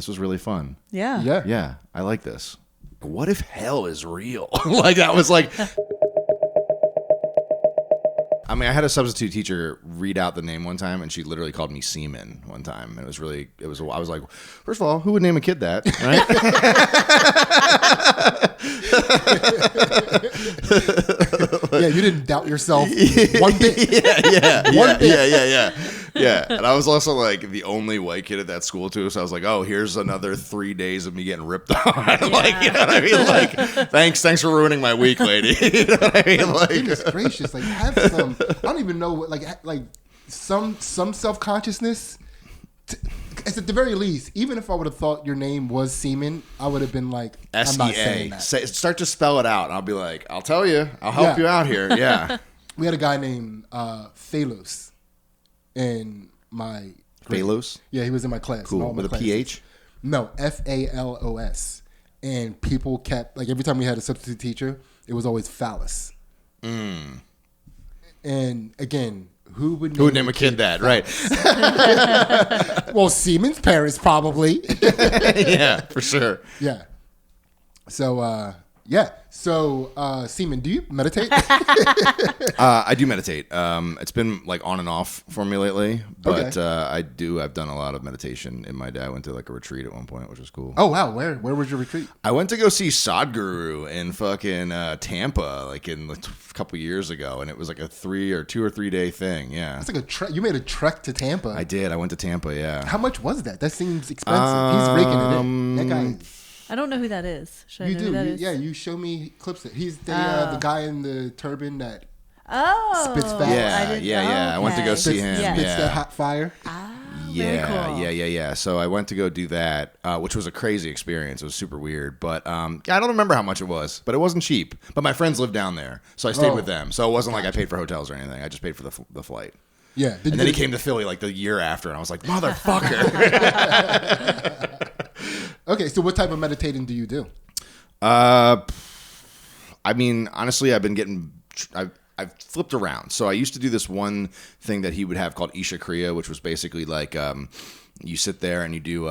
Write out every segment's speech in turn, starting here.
This was really fun. Yeah. Yeah, I like this. What if hell is real? Like, that was like... I mean, I had a substitute teacher read out the name one time, and she literally called me Seaman one time. And I was like, first of all, who would name a kid that, right? Yeah, you didn't doubt yourself one bit. Yeah. And I was also like the only white kid at that school too, so I was like, oh, here's another 3 days of me getting ripped on. Like, you know what I mean? Like, thanks for ruining my week, lady. You know what I mean? Like, goodness gracious, like have some. I don't even know what, like some self-consciousness. At the very least, even if I would have thought your name was Seaman, I would have been like, I'm not saying that. Start to spell it out, and I'll be like, I'll tell you, I'll help you out here. Yeah. We had a guy named Phalos in my grade. Phalos? Yeah, he was in my class. Cool. With a PH? No, Falos. And people kept, like, every time we had a substitute teacher, it was always phallus. And again, who would name a kid that? Right. Well, Seaman's parents probably. Yeah, for sure. Yeah. So, Seaman, do you meditate? I do meditate. It's been like on and off for me lately, but okay. I've done a lot of meditation in my day. I went to like a retreat at one point, which was cool. Oh wow, where was your retreat? I went to go see Sadhguru in fucking Tampa, like a couple years ago, and it was like a 2 or 3 day thing. Yeah, it's like you made a trek to Tampa. I did. I went to Tampa. Yeah. How much was that? That seems expensive. He's raking it in. That guy. I don't know who that is. Should I know who that is? Yeah, you show me clips. He's the guy in the turban that spits fat. Yeah. I went to go see him. Spits that hot fire. Very cool. Yeah. So I went to go do that, which was a crazy experience. It was super weird, but I don't remember how much it was, but it wasn't cheap. But my friends lived down there, so I stayed with them. So it wasn't like I paid for hotels or anything. I just paid for the flight. Yeah. And then he came to Philly like the year after, and I was like, motherfucker. Okay, so what type of meditating do you do? I mean, honestly, I've flipped around. So I used to do this one thing that he would have called Isha Kriya, which was basically like you sit there and you do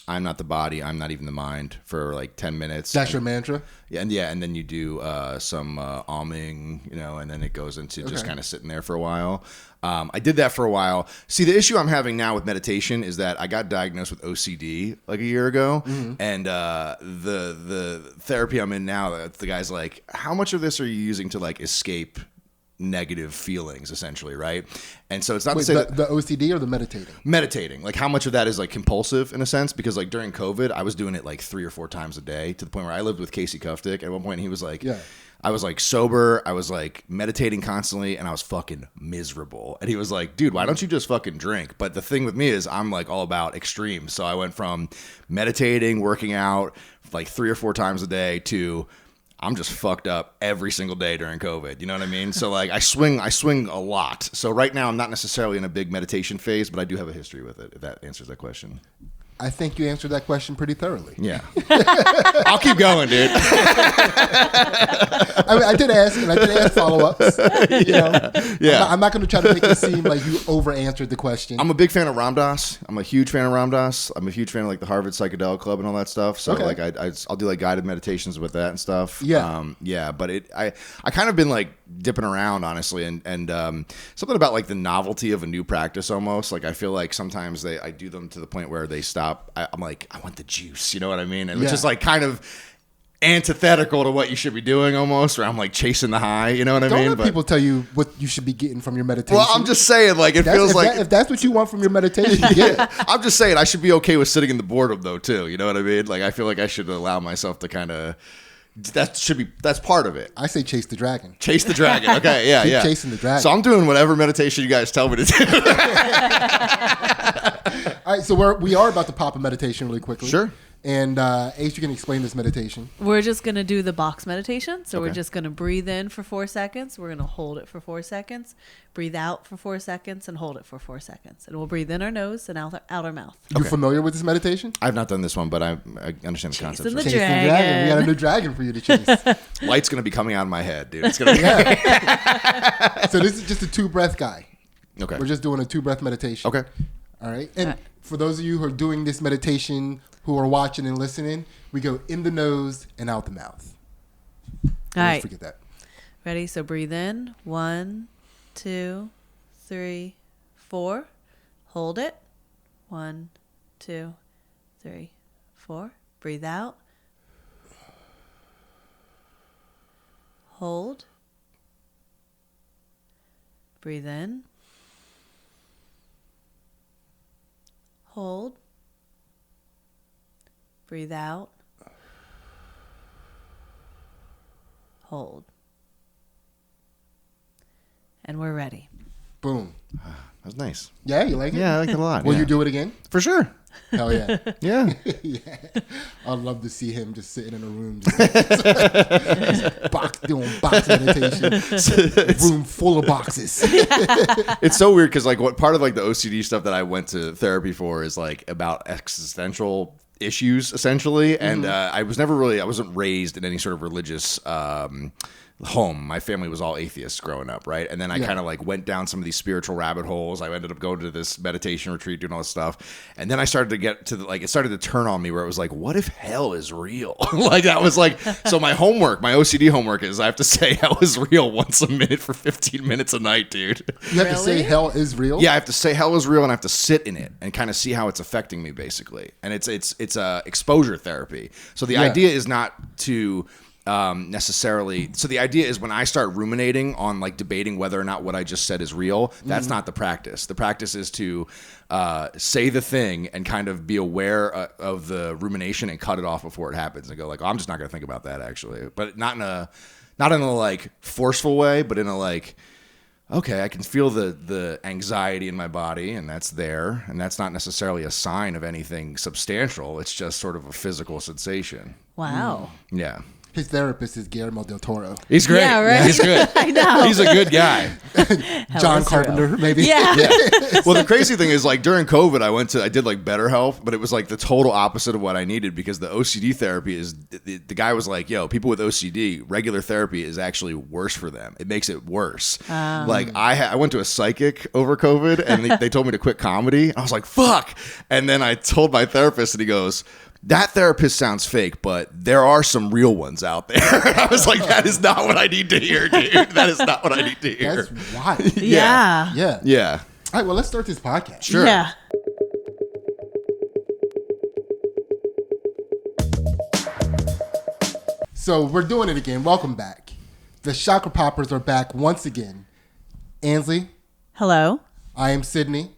I'm not the body, I'm not even the mind for like 10 minutes. That's your mantra? Yeah, and then you do some alming, and then it goes into just kind of sitting there for a while. I did that for a while. See, the issue I'm having now with meditation is that I got diagnosed with OCD like a year ago, and the therapy I'm in now, the guy's like, how much of this are you using to like escape negative feelings, essentially, right? And so it's not to say the OCD or the meditating, like how much of that is like compulsive in a sense, because like during COVID I was doing it like 3 or 4 times a day, to the point where I lived with Casey Kuftick at one point, and he was like, I was like sober, I was like meditating constantly, and I was fucking miserable. And he was like, dude, why don't you just fucking drink? But the thing with me is I'm like all about extremes. So I went from meditating, working out like 3 or 4 times a day to I'm just fucked up every single day during COVID. You know what I mean? So like I swing a lot. So right now I'm not necessarily in a big meditation phase, but I do have a history with it, if that answers that question. I think you answered that question pretty thoroughly. Yeah. I'll keep going, dude. I mean, I did ask follow-ups. Yeah. I'm not going to try to make it seem like you over-answered the question. I'm a big fan of Ram Dass. I'm a huge fan of Ram Dass. I'm a huge fan of like the Harvard Psychedelic Club and all that stuff. So like I'll do like guided meditations with that and stuff. Yeah. But I kind of been like dipping around, honestly, and something about like the novelty of a new practice almost. Like I feel like sometimes I do them to the point where they stop. I'm like, I want the juice, you know what I mean? And it's just like kind of antithetical to what you should be doing almost, where I'm like chasing the high, you know what I mean? Don't let people tell you what you should be getting from your meditation. Well, I'm just saying, like, if that's what you want from your meditation, get it. I'm just saying I should be okay with sitting in the boredom though too, you know what I mean? Like I feel like I should allow myself to kind of, that's part of it. I say chase the dragon. Chase the dragon. Okay, yeah, Keep chasing the dragon. So I'm doing whatever meditation you guys tell me to do. All right, so we are about to pop a meditation really quickly. Sure. And Ace, you can explain this meditation. We're just going to do the box meditation. So we're just going to breathe in for 4 seconds. We're going to hold it for 4 seconds. Breathe out for 4 seconds and hold it for 4 seconds. And we'll breathe in our nose and out our mouth. You familiar with this meditation? I've not done this one, but I understand the concept. Chasing the dragon. We got a new dragon for you to chase. Light's going to be coming out of my head, dude. It's going to be... So this is just a 2-breath guy. Okay. We're just doing a 2-breath meditation. Okay. All right. And for those of you who are doing this meditation, who are watching and listening, we go in the nose and out the mouth. All right. Forget that. Ready? So breathe in. 1, 2, 3, 4. Hold it. 1, 2, 3, 4. Breathe out. Hold. Breathe in. Hold. Breathe out. Hold. And we're ready. Boom. That was nice. Yeah, you like it? Yeah, I like it a lot. Will you do it again? For sure. Hell yeah. Yeah. Yeah. I'd love to see him just sitting in a room just doing box meditation. Room full of boxes. It's so weird because like what part of like the OCD stuff that I went to therapy for is like about existential issues essentially, and I wasn't raised in any sort of religious home. My family was all atheists growing up, right? And then I kind of like went down some of these spiritual rabbit holes. I ended up going to this meditation retreat, doing all this stuff, and then I started to get to it started to turn on me where it was like, what if hell is real? Like that was like, so my OCD homework is I have to say hell is real once a minute for 15 minutes a night, dude. You have to say hell is real? Yeah, I have to say hell is real, and I have to sit in it and kind of see how it's affecting me, basically. And it's exposure therapy. So the idea is not to necessarily. So the idea is when I start ruminating on like debating whether or not what I just said is real, that's not the practice. The practice is to say the thing and kind of be aware of the rumination and cut it off before it happens and go like, oh, I'm just not going to think about that actually, but not in a like forceful way, but in a like, okay, I can feel the anxiety in my body, and that's there, and that's not necessarily a sign of anything substantial. It's just sort of a physical sensation. Wow. Yeah. His therapist is Guillermo del Toro. He's great. Yeah, right? He's good. I know. He's a good guy. John Carpenter, maybe. Yeah. Well, the crazy thing is, like, during COVID, I did, like, BetterHelp, but it was, like, the total opposite of what I needed because the OCD therapy is, the guy was like, yo, people with OCD, regular therapy is actually worse for them. It makes it worse. Like, I went to a psychic over COVID, and they told me to quit comedy. I was like, fuck. And then I told my therapist, and he goes, that therapist sounds fake, but there are some real ones out there. I was like, that is not what I need to hear, dude. That is not what I need to hear. That's wild. Yeah. Yeah. Yeah. All right, well, let's start this podcast. Sure. Yeah. So we're doing it again. Welcome back. The Chakra Poppers are back once again. Ansley. Hello. I am Sidney.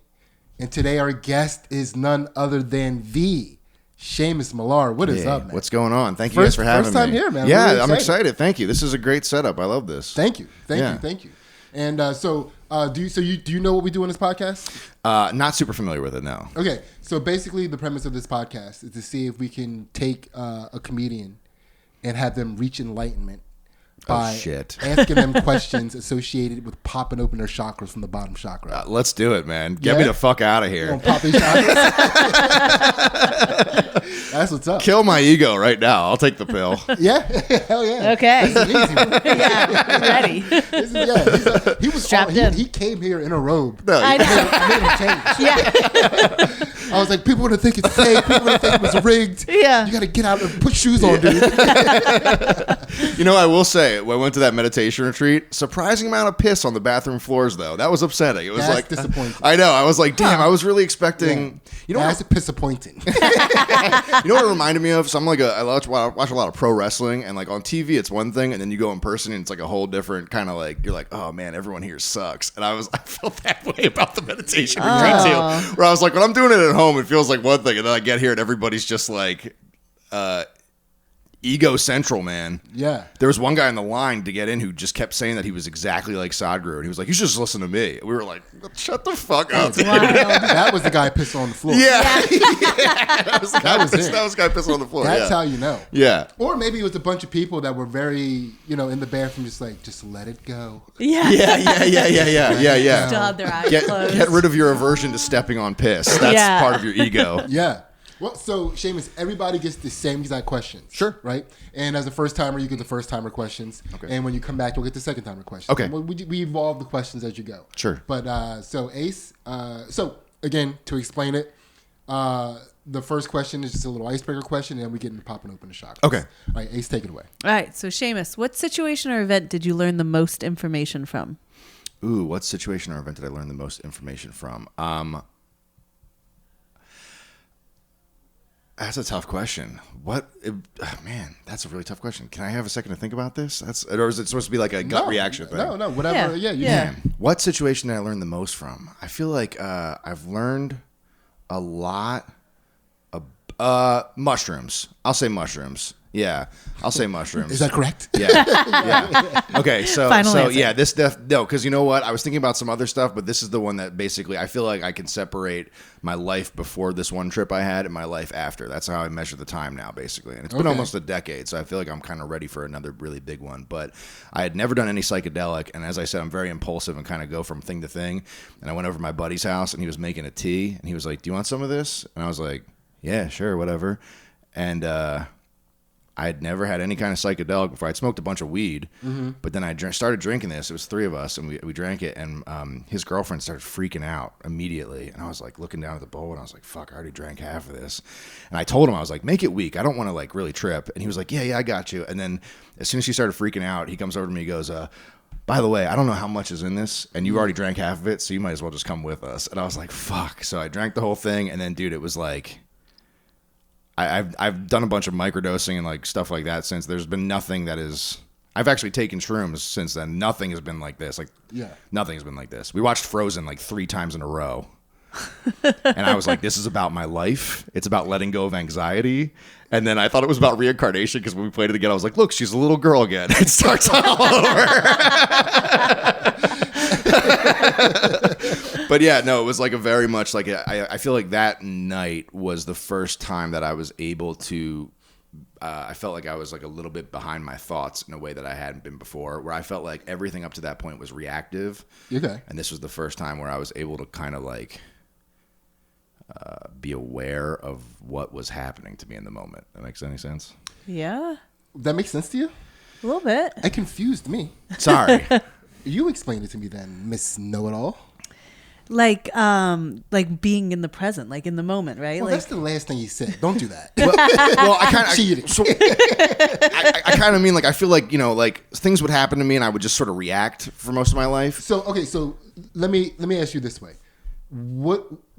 And today our guest is none other than the Seamus Millar. What is up, man? What's going on? Thank you guys for having me. First time here, man. Yeah, really I'm excited. Thank you. This is a great setup. I love this. Thank you. Thank you. And do you know what we do on this podcast? Not super familiar with it, no. Okay, so basically the premise of this podcast is to see if we can take a comedian and have them reach enlightenment by asking them questions associated with popping open their chakras from the bottom chakra. Let's do it, man. Get me the fuck out of here. Pop these chakras? That's what's up. Kill my ego right now. I'll take the pill. Yeah, hell yeah. Okay. This is easy. Yeah. Ready. He was strapped in. He came here in a robe. No, I know. I made him change. Yeah. I was like, people would think it's fake. People would think it was rigged. Yeah. You got to get out and put shoes on, dude. You know, I will say, when I went to that meditation retreat, surprising amount of piss on the bathroom floors, though. That was upsetting. It was That's disappointing. I know. I was like, damn, I was really expecting. Yeah. You know, That's disappointing. you know what it reminded me of? So I'm like, I watch a lot of pro wrestling, and like on TV, it's one thing, and then you go in person, and it's like a whole different kind of like, you're like, oh man, everyone here sucks. And I felt that way about the meditation retreat too, where I was like, when I'm doing it at home, it feels like one thing, and then I get here and everybody's just like, ego central, man. Yeah. There was one guy in the line to get in who just kept saying that he was exactly like Sadhguru, and he was like, you should just listen to me. We were like, shut the fuck up. That was the guy pissing on the floor. Yeah. That was the guy pissing on the floor. That's how you know. Yeah. Or maybe it was a bunch of people that were very, in the bathroom, just let it go. Yeah. Yeah. Still had their eyes closed. Get rid of your aversion to stepping on piss. That's part of your ego. Yeah. Well, so Seamus, everybody gets the same exact questions. Sure. Right? And as a first timer, you get the first timer questions. Okay. And when you come back, you'll get the second timer questions. Okay. We evolve the questions as you go. Sure. But so Ace, so again, to explain it, The first question is just a little icebreaker question, and then we get into popping open the chakras. Okay. All right, Ace, take it away. All right. So, Seamus, what situation or event did you learn the most information from? Ooh, what situation or event did I learn the most information from? That's a tough question. Man, that's a really tough question. Can I have a second to think about this? Or is it supposed to be like a gut reaction thing? No, whatever. Yeah, Man, what situation did I learn the most from? I feel like I've learned a lot of mushrooms. I'll say mushrooms. Yeah, I'll say mushrooms. Is that correct? Yeah. Okay, so answer. yeah, this stuff. No, because you know what? I was thinking about some other stuff, but this is the one that basically I feel like I can separate my life before this one trip I had and my life after. That's how I measure the time now, basically. And it's been almost a decade, so I feel like I'm kind of ready for another really big one. But I had never done any psychedelic, and as I said, I'm very impulsive and kind of go from thing to thing. And I went over to my buddy's house, and he was making a tea, and he was like, "Do you want some of this?" And I was like, "Yeah, sure, whatever." And I had never had any kind of psychedelic before. I'd smoked a bunch of weed, but then I started drinking this. It was three of us, and we drank it, and his girlfriend started freaking out immediately. And I was like looking down at the bowl, and I was like, fuck, I already drank half of this. And I told him, I was like, make it weak. I don't want to like really trip. And he was like, yeah, I got you. And then as soon as she started freaking out, he comes over to me, he goes, by the way, I don't know how much is in this, and you already drank half of it, so you might as well just come with us. And I was like, fuck. So I drank the whole thing, and then, dude, it was like... I've done a bunch of microdosing and like stuff like that since. There's been nothing that is. I've actually taken shrooms since then. Nothing has been like this. Nothing has been like this. We watched Frozen like 3 times in a row, and I was like, "This is about my life. It's about letting go of anxiety." And then I thought it was about reincarnation because when we played it again, I was like, "Look, she's a little girl again." It starts all over. But yeah, no, it was like a very much like I feel like that night was the first time that I was able to. I felt like I was like a little bit behind my thoughts in a way that I hadn't been before, where I felt like everything up to that point was reactive. Okay. And this was the first time where I was able to kind of like be aware of what was happening to me in the moment. That makes any sense? Yeah. That makes sense to you? A little bit. It confused me. Sorry. You explained it to me then, Miss Know-It-All. Like being in the present, like in the moment, right? Well, like, that's the last thing you said. Don't do that. Well, I kind of cheated. I kind of mean like I feel like like things would happen to me and I would just sort of react for most of my life. So let me ask you this way: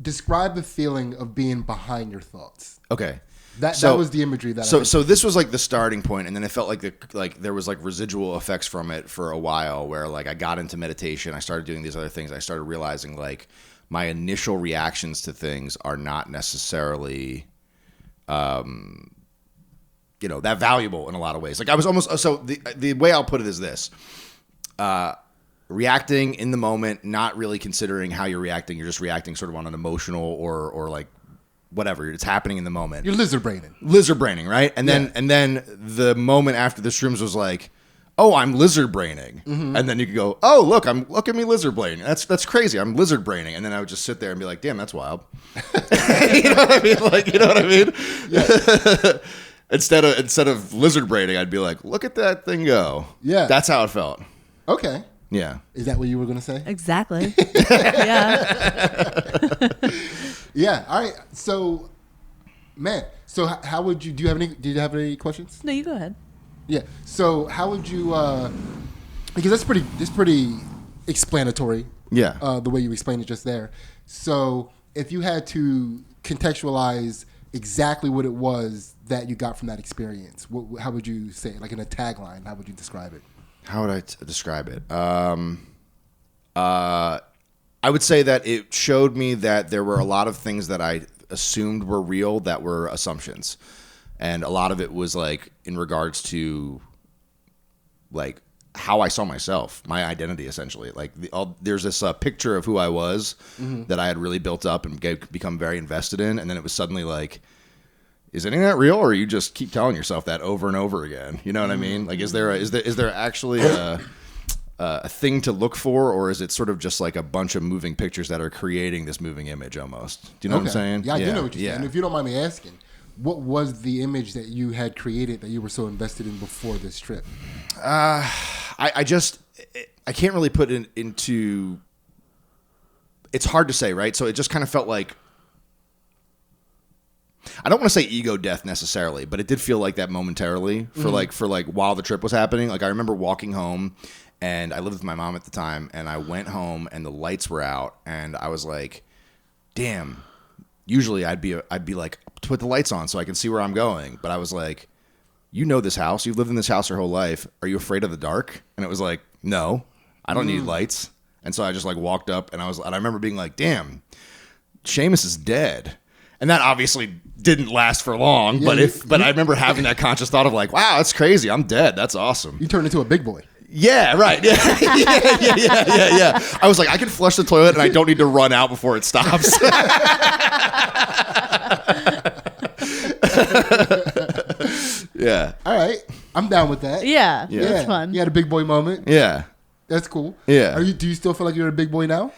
describe the feeling of being behind your thoughts? Okay. That was the imagery that. So this was like the starting point, and then it felt like there was like residual effects from it for a while, where like I got into meditation, I started doing these other things, I started realizing like my initial reactions to things are not necessarily, that valuable in a lot of ways. Like I was almost the way I'll put it is this. Reacting in the moment, not really considering how you're reacting. You're just reacting sort of on an emotional or like whatever. It's happening in the moment. You're lizard braining. Lizard braining, right? And then the moment after the shrooms was like, oh, I'm lizard braining. Mm-hmm. And then you could go, oh, look at me lizard braining. That's crazy. I'm lizard braining. And then I would just sit there and be like, damn, that's wild. You know what I mean? Like, you know what I mean? Yeah. Instead of lizard braining, I'd be like, look at that thing go. Yeah. That's how it felt. Okay. Yeah. Is that what you were going to say? Exactly. Yeah. Yeah. All right. So, man. So, how would you? Did you have any questions? No, you go ahead. Yeah. So, how would you? Because that's pretty explanatory. Yeah. The way you explained it just there. So, if you had to contextualize exactly what it was that you got from that experience, how would you say it? Like in a tagline, how would you describe it? How would I describe it? I would say that it showed me that there were a lot of things that I assumed were real that were assumptions. And a lot of it was like in regards to like how I saw myself, my identity essentially. Like there's this picture of who I was that I had really built up and become very invested in. And then it was suddenly like, is any of that real, or you just keep telling yourself that over and over again? You know what I mean? Like, is there actually a thing to look for, or is it sort of just like a bunch of moving pictures that are creating this moving image almost? Do you know what I'm saying? Yeah, I do know what you're saying. If you don't mind me asking, what was the image that you had created that you were so invested in before this trip? I can't really put it into. It's hard to say, right? So it just kind of felt like I don't want to say ego death necessarily, but it did feel like that momentarily for like while the trip was happening. Like I remember walking home, and I lived with my mom at the time, and I went home and the lights were out, and I was like, damn. Usually I'd be like, put the lights on so I can see where I'm going, but I was like, you know this house, you've lived in this house your whole life. Are you afraid of the dark? And it was like, no, I don't need lights. And so I just like walked up, and I remember being like, damn, Seamus is dead. And that obviously didn't last for long, but I remember having that conscious thought of like, wow, that's crazy. I'm dead. That's awesome. You turned into a big boy. Yeah, right. Yeah. Yeah. I was like, I can flush the toilet and I don't need to run out before it stops. Yeah. All right. I'm down with that. Yeah. That's fun. You had a big boy moment. Yeah. That's cool. Yeah. Do you still feel like you're a big boy now?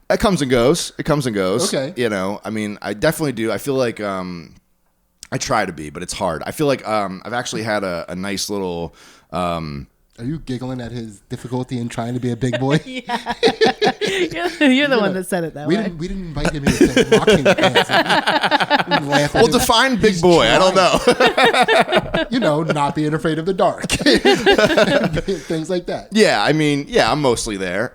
It comes and goes. Okay. You know, I mean, I definitely do. I feel like I try to be, but it's hard. I feel like I've actually had a nice little... Are you giggling at his difficulty in trying to be a big boy? Yeah. You're the one that said it that way. We didn't invite him here to mock him. Well, define big boy. I don't know. You know, not being afraid of the dark. Things like that. Yeah, I mean, yeah, I'm mostly there.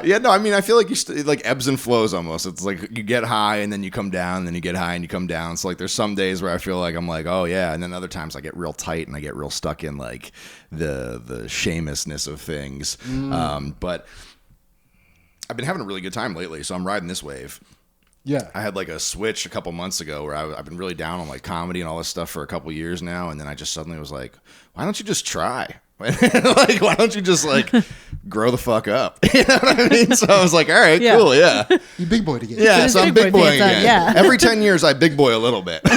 Yeah, no, I mean, I feel like like ebbs and flows almost. It's like you get high and then you come down, and then you get high and you come down. So like there's some days where I feel like I'm like, oh yeah, and then other times I get real tight and I get real stuck in like the Seamusness of things. But I've been having a really good time lately, so I'm riding this wave. Yeah. I had like a switch a couple months ago where I've been really down on like comedy and all this stuff for a couple years now, and then I just suddenly was like, why don't you just try? Like, why don't you just like grow the fuck up? You know what I mean? So I was like, all right, cool, yeah. You big boy again. Yeah, so I'm big boy again. Yeah. Every 10 years, I big boy a little bit. Nice.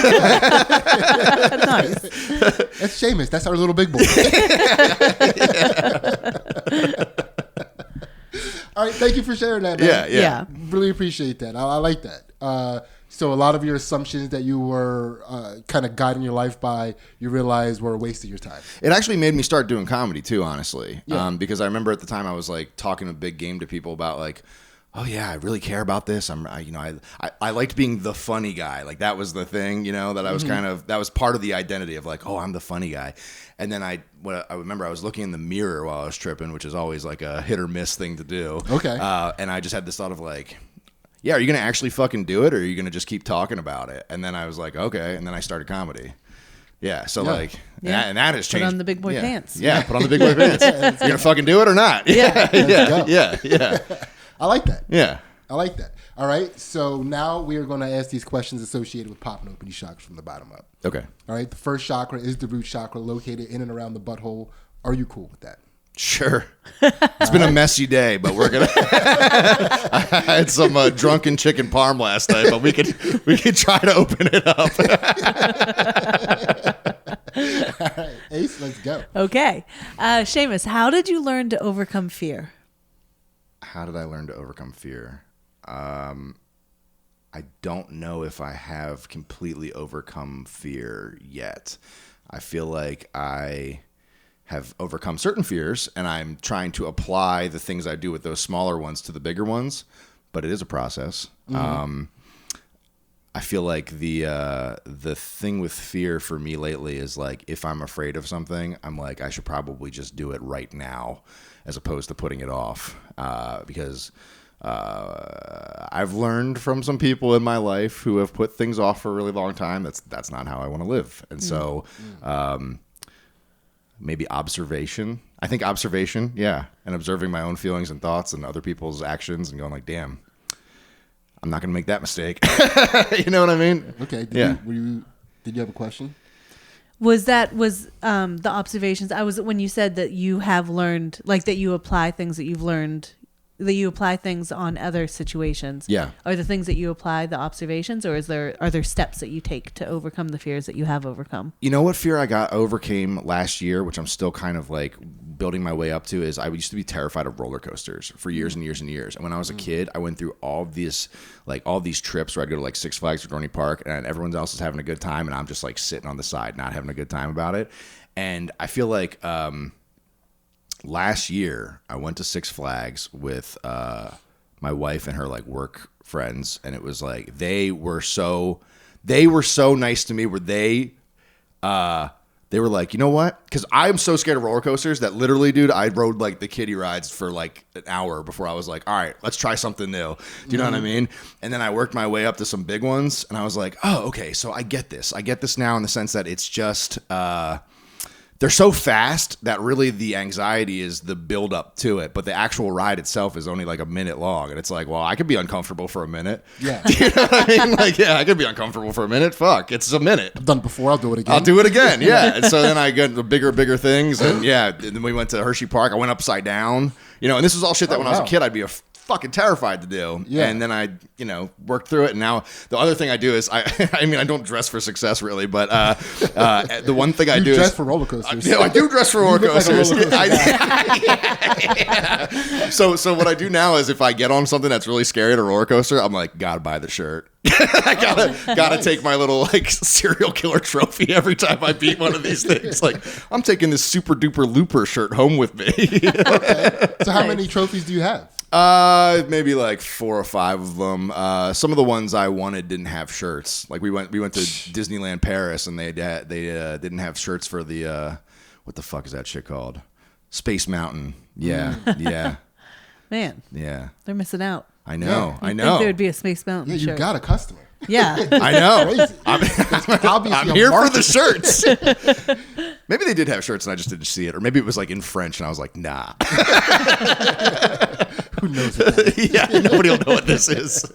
That's Seamus. That's our little big boy. All right, thank you for sharing that, man. Yeah. Really appreciate that. I like that. So a lot of your assumptions that you were kind of guiding your life by, you realize were a waste of your time. It actually made me start doing comedy too, honestly. Yeah. Because I remember at the time I was like talking a big game to people about like, oh yeah, I really care about this. I liked being the funny guy. Like that was the thing, you know, that I was that was part of the identity of like, oh, I'm the funny guy. And then I remember I was looking in the mirror while I was tripping, which is always like a hit or miss thing to do. Okay. And I just had this thought of like, yeah, are you going to actually fucking do it, or are you going to just keep talking about it? And then I was like, okay. And then I started comedy. Yeah. So like, and that has changed. Put on the big boy pants. Yeah. Put on the big boy pants. You going to fucking do it or not? Yeah. Yeah. I like that. Yeah. I like that. All right. So now we are going to ask these questions associated with popping open these chakras from the bottom up. Okay. All right. The first chakra is the root chakra, located in and around the butthole. Are you cool with that? Sure. It's been a messy day, but we're gonna. I had some drunken chicken parm last night, but we could try to open it up. All right, Ace, let's go. Okay, Seamus, how did you learn to overcome fear? How did I learn to overcome fear? I don't know if I have completely overcome fear yet. I feel like I have overcome certain fears, and I'm trying to apply the things I do with those smaller ones to the bigger ones, but it is a process. I feel like the thing with fear for me lately is like, if I'm afraid of something, I'm like, I should probably just do it right now as opposed to putting it off, because I've learned from some people in my life who have put things off for a really long time. That's not how I want to live. And so maybe observation. I think observation, yeah, and observing my own feelings and thoughts and other people's actions and going like, damn, I'm not going to make that mistake. You know what I mean? Okay. Did you have a question? Was the observations? When you said that you have learned, like that you apply things that you've learned, that you apply things on other situations. Yeah. Are the things that you apply the observations, or are there steps that you take to overcome the fears that you have overcome? You know what fear I overcame last year, which I'm still kind of like building my way up to, is I used to be terrified of roller coasters for years and years and years. And when I was a kid, I went through all these trips where I'd go to like Six Flags or Dorney Park, and everyone else is having a good time, and I'm just like sitting on the side, not having a good time about it. And I feel like last year I went to Six Flags with my wife and her like work friends, and it was like they were so nice to me. Where they were like, you know what? Because I'm so scared of roller coasters that literally, dude, I rode like the kiddie rides for like an hour before I was like, all right, let's try something new. Do you know what I mean? And then I worked my way up to some big ones, and I was like, oh, okay, so I get this. I get this now in the sense that it's just they're so fast that really the anxiety is the build up to it, but the actual ride itself is only like a minute long, and it's like, well, I could be uncomfortable for a minute. Yeah. Do you know what I mean? Like, yeah, I could be uncomfortable for a minute. Fuck, it's a minute. I've done it before. I'll do it again. I'll do it again. Yeah. And so then I got the bigger things, and yeah, and then we went to Hershey Park. I went upside down, and this was all shit that when I was a kid I'd be fucking terrified to do. Yeah. And then I, worked through it. And now the other thing I do is I don't dress for success really, but the one thing I do dress is for roller coasters. I do dress for roller coasters. Like yeah. So what I do now is if I get on something that's really scary at a roller coaster, I'm like, gotta buy the shirt. I gotta take my little like serial killer trophy every time I beat one of these things. Like, I'm taking this super duper looper shirt home with me. Okay. So how many trophies do you have? Maybe like 4 or 5 of them. Some of the ones I wanted didn't have shirts. Like we went to Disneyland Paris, and they didn't have shirts for the what the fuck is that shit called? Space Mountain. Yeah, yeah. Man, yeah, they're missing out. I know. I know. There would be a Space Mountain. Yeah, you shirt. got a customer. Yeah, I know. Crazy. I'm here for the shirts. Maybe they did have shirts and I just didn't see it, or maybe it was like in French and I was like, nah. Who knows what that is? Yeah, nobody will know what this is.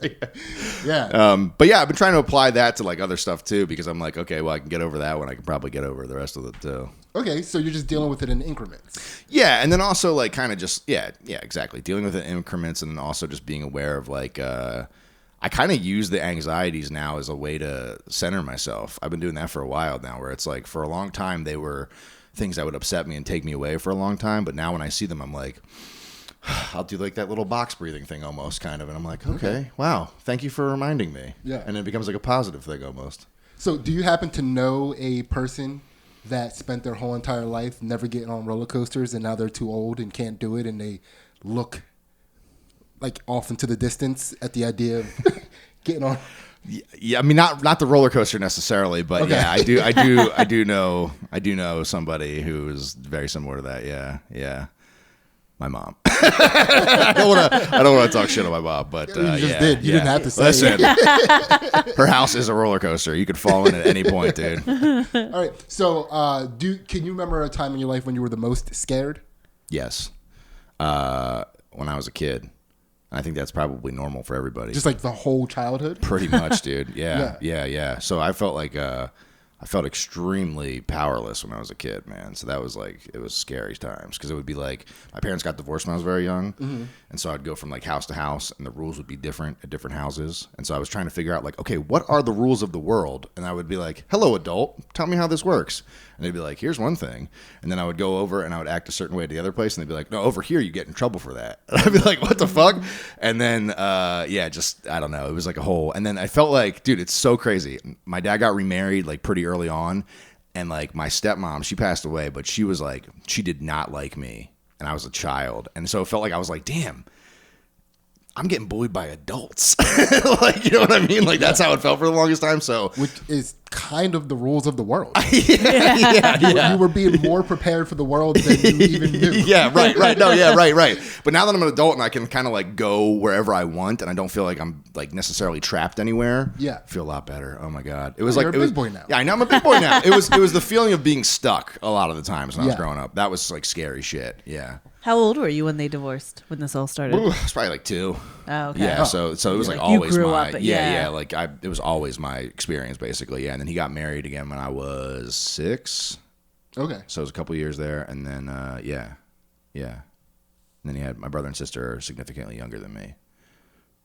Yeah. But yeah, I've been trying to apply that to like other stuff too, because I'm like, okay, well, I can get over that one. I can probably get over the rest of it too. Okay, so you're just dealing with it in increments. Yeah, and then also like kind of just yeah, exactly, dealing with it in increments, and then also just being aware of like I kind of use the anxieties now as a way to center myself. I've been doing that for a while now, where it's like for a long time they were things that would upset me and take me away for a long time, but now when I see them, I'm like, I'll do like that little box breathing thing almost kind of, and I'm like, okay, wow, thank you for reminding me. Yeah. And it becomes like a positive thing almost. So do you happen to know a person that spent their whole entire life never getting on roller coasters, and now they're too old and can't do it, and they look like off into the distance at the idea of getting on? Yeah, I mean not the roller coaster necessarily, but okay. Yeah, I do know somebody who is very similar to that. Yeah. My mom. I don't want to talk shit on my mom, but you just did. You didn't have to say. Listen, her house is a roller coaster. You could fall in at any point, dude. All right. So, can you remember a time in your life when you were the most scared? Yes. When I was a kid. I think that's probably normal for everybody. Just like the whole childhood? Pretty much, dude. Yeah. So I felt like I felt extremely powerless when I was a kid, man. So that was like, it was scary times, because it would be like, my parents got divorced when I was very young. Mm-hmm. And so I'd go from like house to house, and the rules would be different at different houses. And so I was trying to figure out like, okay, what are the rules of the world? And I would be like, hello, adult, tell me how this works. And they'd be like, here's one thing. And then I would go over and I would act a certain way at the other place, and they'd be like, no, over here you get in trouble for that. And I'd be like, what the fuck? And then, just, I don't know. It was like a whole, and then I felt like, dude, it's so crazy. My dad got remarried like pretty early on. And like my stepmom, she passed away, but she was like, she did not like me. And I was a child. And so it felt like I was like, damn, I'm getting bullied by adults. Like, you know what I mean? Like, that's how it felt for the longest time. So, which is kind of the rules of the world. Yeah. You were being more prepared for the world than you even knew. Yeah, right. No, yeah, right. But now that I'm an adult and I can kind of like go wherever I want, and I don't feel like I'm like necessarily trapped anywhere. Yeah, I feel a lot better. Oh my god, it was you're a big boy now. Yeah, I know I'm a big boy now. It was the feeling of being stuck a lot of the times when I was growing up. That was like scary shit. Yeah. How old were you when they divorced? When this all started? Ooh, I was probably like 2. Oh, okay. Yeah, so it was like always you grew my up, like it was always my experience basically. Yeah, and then he got married again when I was 6. Okay. So it was a couple years there, and then yeah. And then he had my brother and sister are significantly younger than me.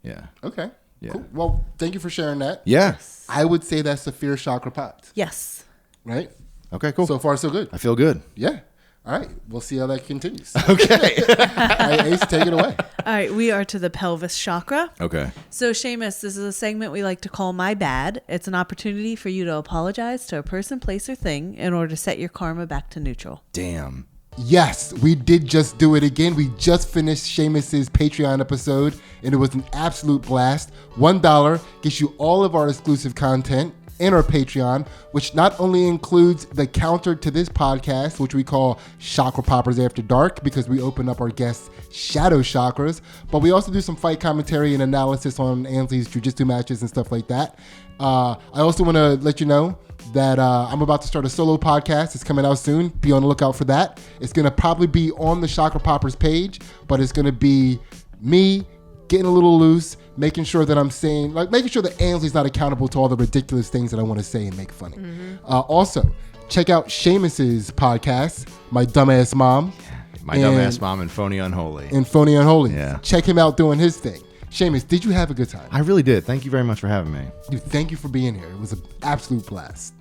Yeah. Okay. Yeah. Cool. Well, thank you for sharing that. Yeah. I would say that's the fear chakra popped. Yes. Right? Okay, cool. So far, so good. I feel good. Yeah. All right. We'll see how that continues. Okay. All right, Ace, take it away. All right. We are to the pelvis chakra. Okay. So, Seamus, this is a segment we like to call My Bad. It's an opportunity for you to apologize to a person, place, or thing in order to set your karma back to neutral. Damn. Yes, we did just do it again. We just finished Seamus's Patreon episode, and it was an absolute blast. $1 gets you all of our exclusive content and our Patreon, which not only includes the counter to this podcast, which we call Chakra Poppers After Dark, because we open up our guests' shadow chakras, but we also do some fight commentary and analysis on Ansley's jiu-jitsu matches and stuff like that. I also want to let you know that I'm about to start a solo podcast. It's coming out soon. Be on the lookout for that. It's going to probably be on the Chakra Poppers page, but it's going to be me getting a little loose, making sure that I'm saying, making sure that Ansley's not accountable to all the ridiculous things that I want to say and make funny. Also, check out Seamus's podcast, My Dumbass Mom. My Dumbass Mom and Phony Unholy. Yeah. Check him out doing his thing. Seamus, did you have a good time? I really did. Thank you very much for having me. Dude, thank you for being here. It was an absolute blast.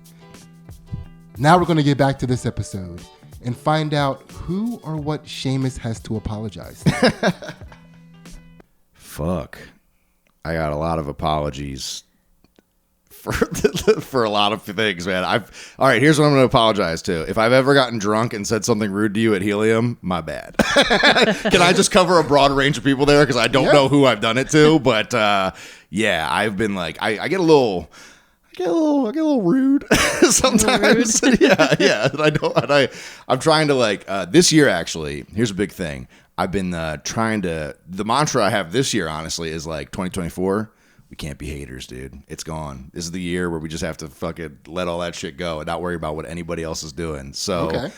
Now we're going to get back to this episode and find out who or what Seamus has to apologize to. Fuck. I got a lot of apologies for a lot of things, man. All right, here's what I'm going to apologize to. If I've ever gotten drunk and said something rude to you at Helium, my bad. Can I just cover a broad range of people there? Because I don't know who I've done it to, but yeah, I've been like, I get a little rude sometimes. Yeah. I'm trying to this year actually. Here's a big thing. I've been the mantra I have this year, honestly, is 2024. We can't be haters, dude. It's gone. This is the year where we just have to fucking let all that shit go and not worry about what anybody else is doing. So,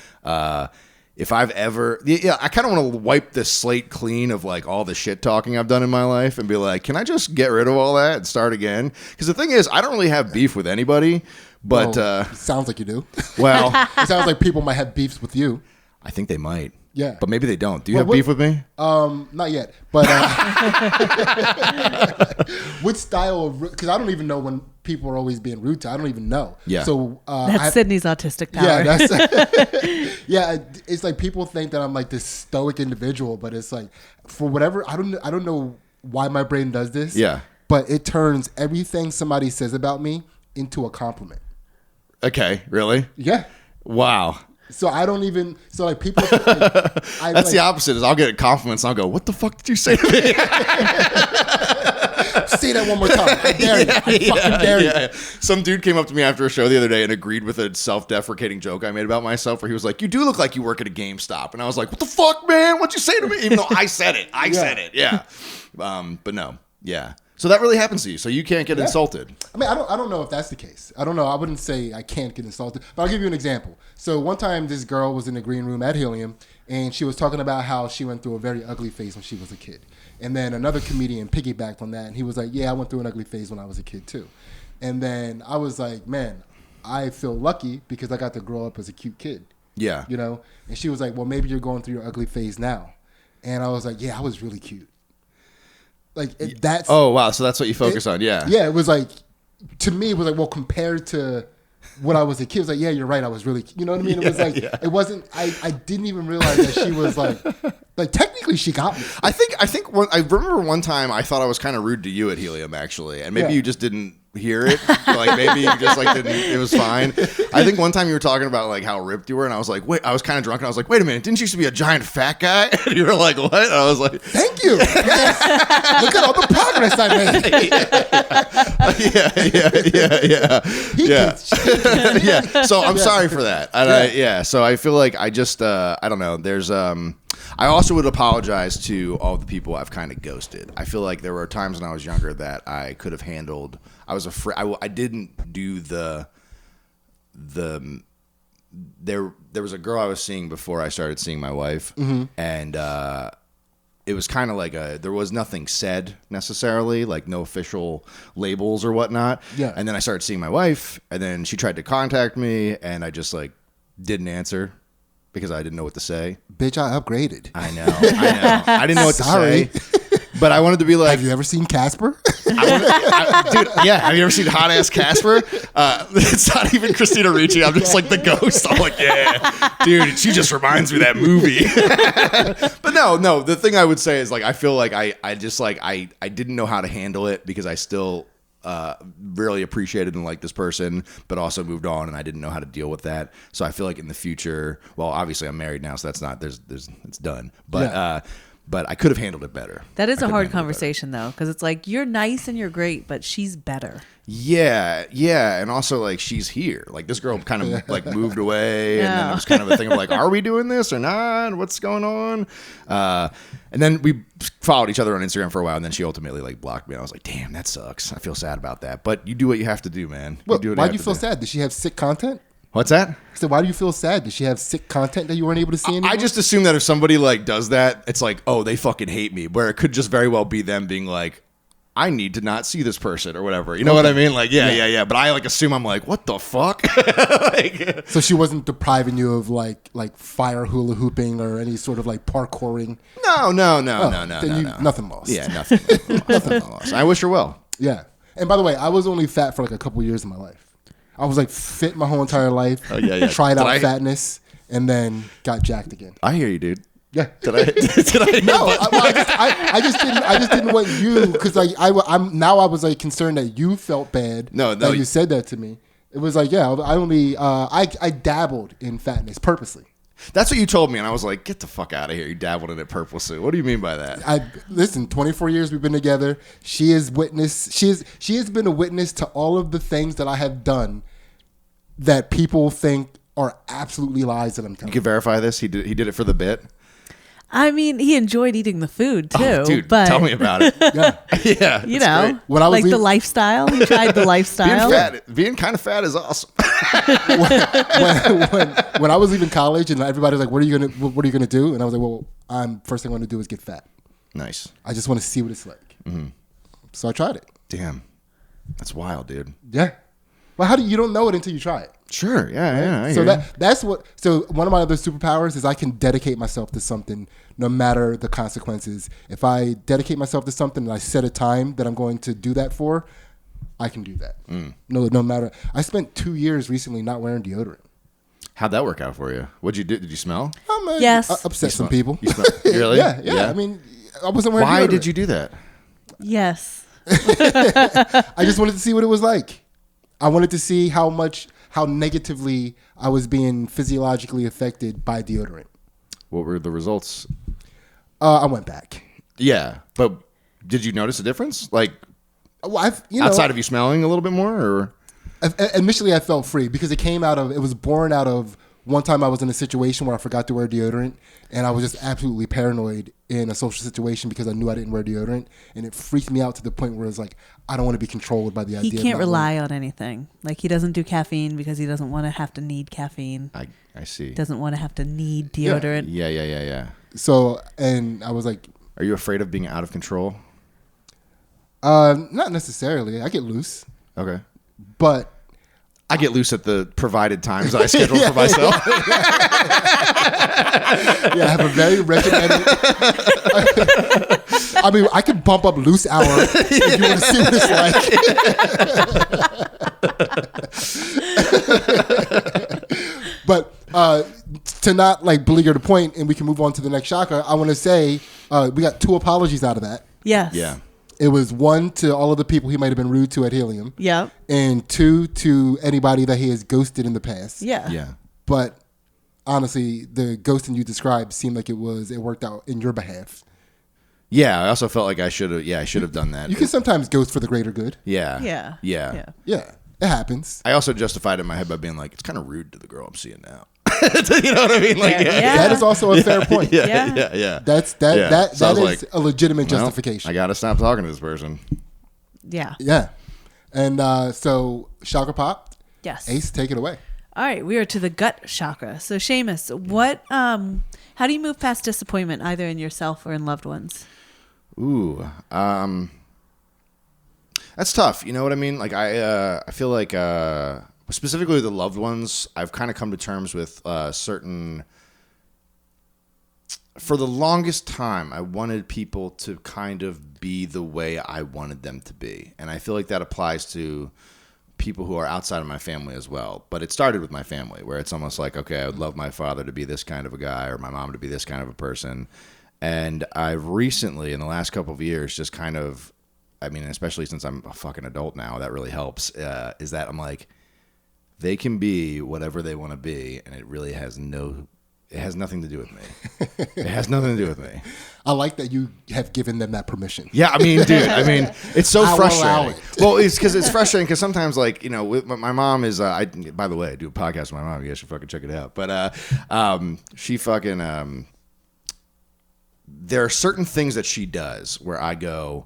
if I've ever, I kind of want to wipe the slate clean of all the shit talking I've done in my life and be like, can I just get rid of all that and start again? Because the thing is, I don't really have beef with anybody, but it sounds like you do. Well, it sounds like people might have beefs with you. I think they might. Yeah. But maybe they don't. Do you have beef with me? Not yet. But what style of, because I don't even know when people are always being rude to. I don't even know. Yeah. So that's Sidney's autistic power. Yeah, it's like people think that I'm this stoic individual, but it's for whatever, I don't know why my brain does this. Yeah. But it turns everything somebody says about me into a compliment. Okay, really? Yeah. Wow. So I don't even, people. That's the opposite. Is I'll get compliments and I'll go, "What the fuck did you say to me?" Say that one more time. I dare you. I fucking dare you. Some dude came up to me after a show the other day and agreed with a self-deprecating joke I made about myself, where he was like, "You do look like you work at a GameStop," and I was like, "What the fuck, man? What'd you say to me?" Even though I said it. I said it. Yeah. But no. Yeah. So that really happens to you. So you can't get insulted. I mean, I don't know if that's the case. I don't know. I wouldn't say I can't get insulted, but I'll give you an example. So one time, this girl was in the green room at Helium, and she was talking about how she went through a very ugly phase when she was a kid. And then another comedian piggybacked on that, and he was like, "Yeah, I went through an ugly phase when I was a kid too." And then I was like, "Man, I feel lucky because I got to grow up as a cute kid." Yeah. You know. And she was like, "Well, maybe you're going through your ugly phase now." And I was like, "Yeah, I was really cute." That's oh wow, so that's what you focus on. Yeah, it was to me it was well, compared to when I was a kid, it was yeah, you're right, I was really, you know what I mean? It was it wasn't, I didn't even realize that she was technically she got me. I think I remember one time I thought I was kind of rude to you at Helium, actually, and maybe you just didn't hear it. Maybe you just didn't, it was fine. I think one time you were talking about how ripped you were, and I was like, wait, I was kind of drunk, and I was like, wait a minute, didn't you used to be a giant fat guy? And you were like, what? And I was like, thank you. Yes. Look at all the progress I made. Yeah. So I'm sorry for that. And so I feel like I just I don't know. There's I also would apologize to all the people I've kind of ghosted. I feel like there were times when I was younger that I could have handled. I was afraid. I didn't do the. There was a girl I was seeing before I started seeing my wife, and it was kind of there was nothing said necessarily, no official labels or whatnot. Yeah. And then I started seeing my wife, and then she tried to contact me, and I just didn't answer. Because I didn't know what to say. Bitch, I upgraded. I know. I didn't know what to say. But I wanted to be like... Have you ever seen Casper? Dude, yeah. Have you ever seen Hot Ass Casper? It's not even Christina Ricci. I'm just the ghost. I'm yeah. Dude, she just reminds me of that movie. But no. The thing I would say is I feel like I just I didn't know how to handle it because I still... really appreciated and liked this person, but also moved on, and I didn't know how to deal with that. So I feel like in the future, well, obviously I'm married now, so that's not it's done. But but I could have handled it better. That is a hard conversation though, because it's like you're nice and you're great, but she's better. Yeah, and also like she's here. Like this girl kind of like moved away, and then it was kind of a thing of like, are we doing this or not? What's going on? And then we followed each other on Instagram for a while, and then she ultimately like blocked me. I was like, damn, that sucks. I feel sad about that. But you do what you have to do, man. Why do you feel sad? Did she have sick content? What's that? So why do you feel sad? Did she have sick content that you weren't able to see anymore? I just assume that if somebody like does that, it's like, oh, they fucking hate me. Where it could just very well be them being like, I need to not see this person or whatever. You know what I mean? Like, yeah. But I like assume I'm like, what the fuck? Like, so she wasn't depriving you of like fire hula hooping or any sort of like parkouring? No. Nothing lost. Yeah, nothing lost. I wish her well. Yeah. And by the way, I was only fat for like a couple years in my life. I was like fit my whole entire life. Oh, yeah. Tried out fatness and then got jacked again. I hear you, dude. Yeah. Did I? No, I just didn't want you because like I was like concerned that you felt bad. No. That you said that to me. It was like, yeah, I dabbled in fatness purposely. That's what you told me, and I was like, get the fuck out of here. You dabbled in it purposely. What do you mean by that? Listen, 24 years we've been together. She has been a witness to all of the things that I have done that people think are absolutely lies that I'm telling you. You can verify this? He did it for the bit? I mean, he enjoyed eating the food too. Oh, dude, but tell me about it. Yeah. You know, when I was the lifestyle. He tried the lifestyle. Being kind of fat is awesome. when I was leaving college and everybody was like, what are you gonna do? And I was like, well, first thing I'm gonna do is get fat. Nice. I just want to see what it's like. Mm-hmm. So I tried it. Damn. That's wild, dude. Yeah. Well, you don't know it until you try it. Sure. Yeah. So that's what. So one of my other superpowers is I can dedicate myself to something, no matter the consequences. If I dedicate myself to something and I set a time that I'm going to do that for, I can do that. No matter. I spent 2 years recently not wearing deodorant. How'd that work out for you? What'd you do? Did you smell? Yes. Upset some people. You smell, really? Yeah. I mean, I wasn't wearing deodorant. Why did you do that? Yes. I just wanted to see what it was like. I wanted to see how negatively I was being physiologically affected by deodorant. What were the results? I went back. Yeah, but did you notice a difference? Like, outside of you smelling a little bit more, or? Initially, I felt free because it was born out of one time I was in a situation where I forgot to wear deodorant, and I was just absolutely paranoid in a social situation because I knew I didn't wear deodorant, and it freaked me out to the point where it's like, I don't want to be controlled by the idea. He can't rely on anything. Like, he doesn't do caffeine because he doesn't want to have to need caffeine. I see. Doesn't want to have to need deodorant. Yeah. So, and I was like, are you afraid of being out of control? Not necessarily. I get loose. Okay. But I get loose at the provided times that I schedule for myself. Yeah, I have a very regimented. I mean, I can bump up loose hour if you want to see what it's like. But to not like beleaguer the point, and we can move on to the next chakra, I want to say we got 2 apologies out of that. Yes. Yeah. It was 1 to all of the people he might have been rude to at Helium. Yeah. And 2 to anybody that he has ghosted in the past. Yeah. Yeah. But honestly, the ghosting you described seemed like it worked out in your behalf. Yeah, I also felt like I should have done that. You can sometimes ghost for the greater good. Yeah. Yeah. It happens. I also justified it in my head by being like, it's kind of rude to the girl I'm seeing now. You know what I mean? Like, that is also a fair point. Yeah. That So is like, a legitimate justification. I gotta stop talking to this person. Yeah. Yeah. And so Chakra Pop. Yes. Ace, take it away. All right, we are to the gut chakra. So Seamus, how do you move past disappointment either in yourself or in loved ones? Ooh, that's tough. You know what I mean? Like I feel like specifically the loved ones, I've kind of come to terms with certain. For the longest time, I wanted people to kind of be the way I wanted them to be, and I feel like that applies to people who are outside of my family as well. But it started with my family, where it's almost like, okay, I would love my father to be this kind of a guy, or my mom to be this kind of a person. And I've recently, in the last couple of years, just kind of I mean, especially since I'm a fucking adult now, that really helps, is that I'm like, they can be whatever they want to be, and it really has nothing to do with me. It has nothing to do with me. I like that you have given them that permission. Yeah, I mean, dude, it's so frustrating. Will allow it. Well, it's frustrating because sometimes, like, you know, with my mom is, by the way, I do a podcast with my mom. You guys should fucking check it out. But she fucking, there are certain things that she does where I go,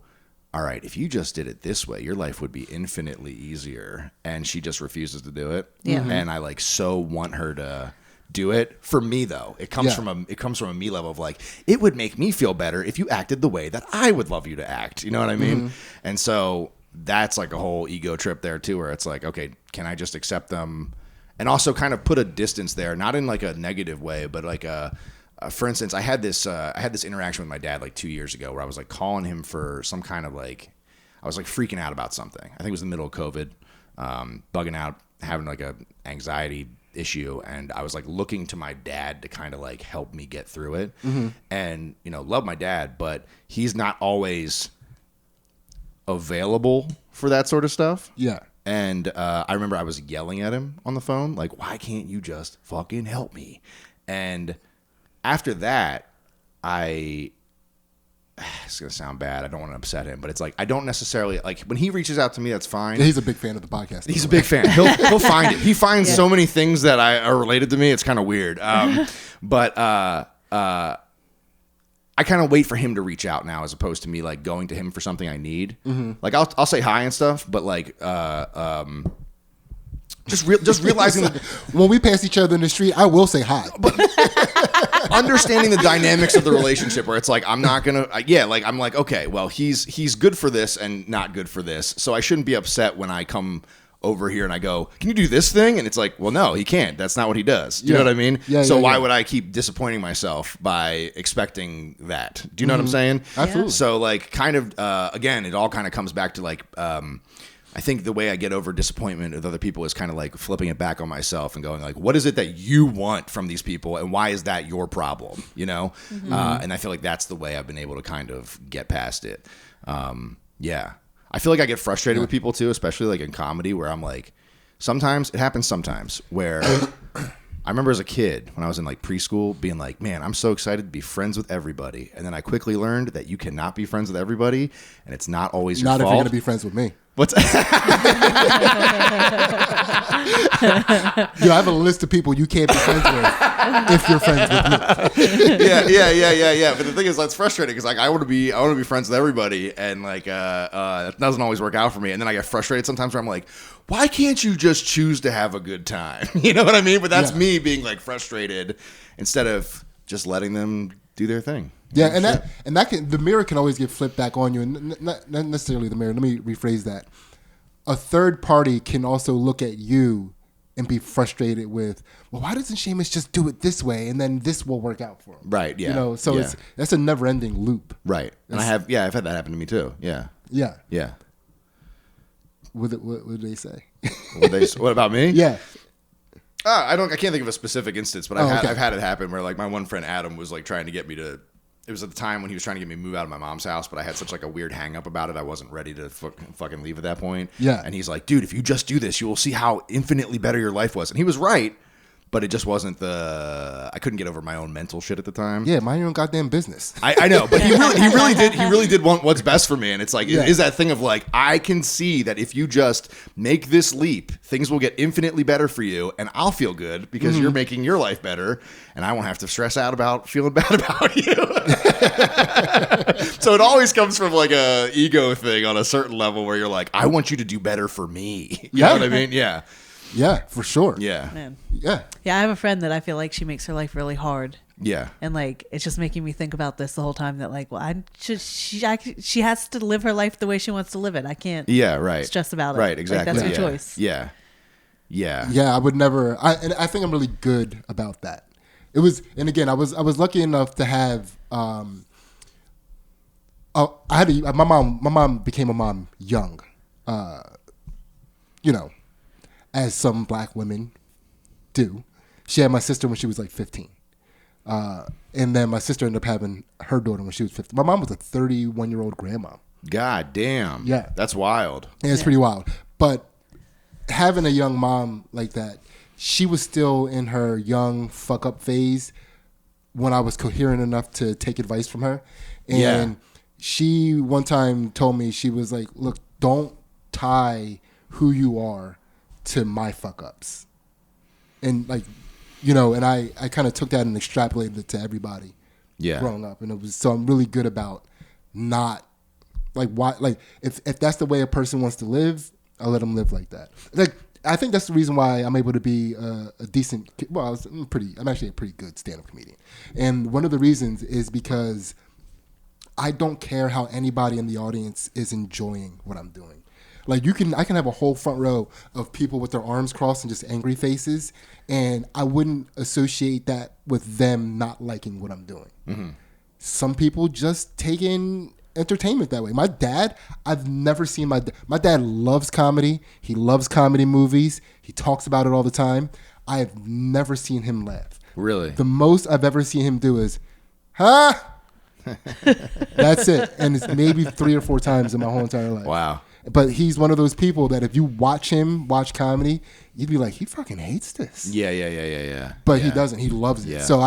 all right, if you just did it this way, your life would be infinitely easier. And she just refuses to do it. Yeah. And I like so want her to do it. For me, though, it comes from a me level of like, it would make me feel better if you acted the way that I would love you to act. You know what I mean? Mm-hmm. And so that's like a whole ego trip there too, where it's like, okay, can I just accept them? And also kind of put a distance there, not in like a negative way, but like for instance, I had this interaction with my dad like 2 years ago where I was like calling him for some kind of like, I was like freaking out about something. I think it was in the middle of COVID, bugging out, having like a anxiety issue, and I was like looking to my dad to kind of like help me get through it. Mm-hmm. And, you know, love my dad, but he's not always available for that sort of stuff. Yeah. And I remember I was yelling at him on the phone, like, why can't you just fucking help me? And after that, it's going to sound bad. I don't want to upset him, but it's like, I don't necessarily, like, when he reaches out to me, that's fine. Yeah, he's a big fan of the podcast. He's a big fan. He'll find it. He finds so many things that are related to me. It's kind of weird. But I kind of wait for him to reach out now, as opposed to me like going to him for something I need. Mm-hmm. Like I'll say hi and stuff, but like just realizing that when we pass each other in the street, I will say hi. But understanding the dynamics of the relationship, where it's like I'm not gonna, I'm like, okay, well he's good for this and not good for this, so I shouldn't be upset when I come over here and I go, can you do this thing? And it's like, well, no, he can't. That's not what he does. Do you know what I mean? Yeah, so why would I keep disappointing myself by expecting that? Do you know what I'm saying? Absolutely. So like kind of, again, it all kind of comes back to like, I think the way I get over disappointment with other people is kind of like flipping it back on myself and going like, what is it that you want from these people, and why is that your problem? You know? Mm-hmm. And I feel like that's the way I've been able to kind of get past it. I feel like I get frustrated with people too, especially like in comedy, where I'm like, it happens sometimes where I remember as a kid when I was in like preschool being like, man, I'm so excited to be friends with everybody. And then I quickly learned that you cannot be friends with everybody, and it's not always your fault. Not if you're going to be friends with me. What's I have a list of people you can't be friends with if you're friends with me. Yeah. But the thing is, that's frustrating because like I want to be friends with everybody, and like that doesn't always work out for me. And then I get frustrated sometimes where I'm like, why can't you just choose to have a good time? You know what I mean? But that's me being like frustrated instead of just letting them do their thing. Yeah, and that can, the mirror can always get flipped back on you, and not necessarily the mirror. Let me rephrase that. A third party can also look at you and be frustrated with, well, why doesn't Seamus just do it this way, and then this will work out for him? Right. Yeah. You know, so that's a never-ending loop. Right. And I've had that happen to me too. Yeah. Yeah. Yeah. What did they say? What about me? Yeah. I can't think of a specific instance, but I've had it happen where like my one friend Adam was like trying to get me to. It was at the time when he was trying to get me to move out of my mom's house, but I had such like a weird hang up about it. I wasn't ready to fucking leave at that point. Yeah. And he's like, dude, if you just do this, you will see how infinitely better your life was. And he was right, but it just wasn't I couldn't get over my own mental shit at the time. Yeah, mind your own goddamn business. I know, but he really did want what's best for me. And it's like, it is that thing of like, I can see that if you just make this leap, things will get infinitely better for you, and I'll feel good because you're making your life better, and I won't have to stress out about feeling bad about you. So it always comes from like a ego thing on a certain level where you're like, I want you to do better for me. You know what I mean? Yeah. Yeah, for sure. Yeah. Man. Yeah. Yeah, I have a friend that I feel like she makes her life really hard. Yeah. And like it's just making me think about this the whole time, that like, well, she has to live her life the way she wants to live it. I can't stress about it. Right, exactly. Like, that's her choice. Yeah. Yeah. Yeah, I would never and I think I'm really good about that. It was, and again, I was lucky enough to have my mom became a mom young. You know, as some black women do. She had my sister when she was like 15. And then my sister ended up having her daughter when she was 15. My mom was a 31-year-old grandma. God damn. Yeah. That's wild. Yeah, it's pretty wild. But having a young mom like that, she was still in her young fuck up phase when I was coherent enough to take advice from her. And she one time told me, she was like, look, don't tie who you are to my fuck ups. And like, you know, and I kind of took that and extrapolated it to everybody growing up. And it was, so I'm really good about not like, why, like if that's the way a person wants to live, I'll let them live like that. Like, I think that's the reason why I'm able to be a decent, well, I'm actually a pretty good stand-up comedian. And one of the reasons is because I don't care how anybody in the audience is enjoying what I'm doing. Like I can have a whole front row of people with their arms crossed and just angry faces, and I wouldn't associate that with them not liking what I'm doing. Mm-hmm. Some people just take in entertainment that way. My dad, I've never seen my dad loves comedy. He loves comedy movies. He talks about it all the time. I have never seen him laugh. Really? The most I've ever seen him do is, huh? That's it. And it's maybe 3 or 4 times in my whole entire life. Wow. But he's one of those people that if you watch comedy, you'd be like, he fucking hates this. Yeah. But he doesn't. He loves it. Yeah. So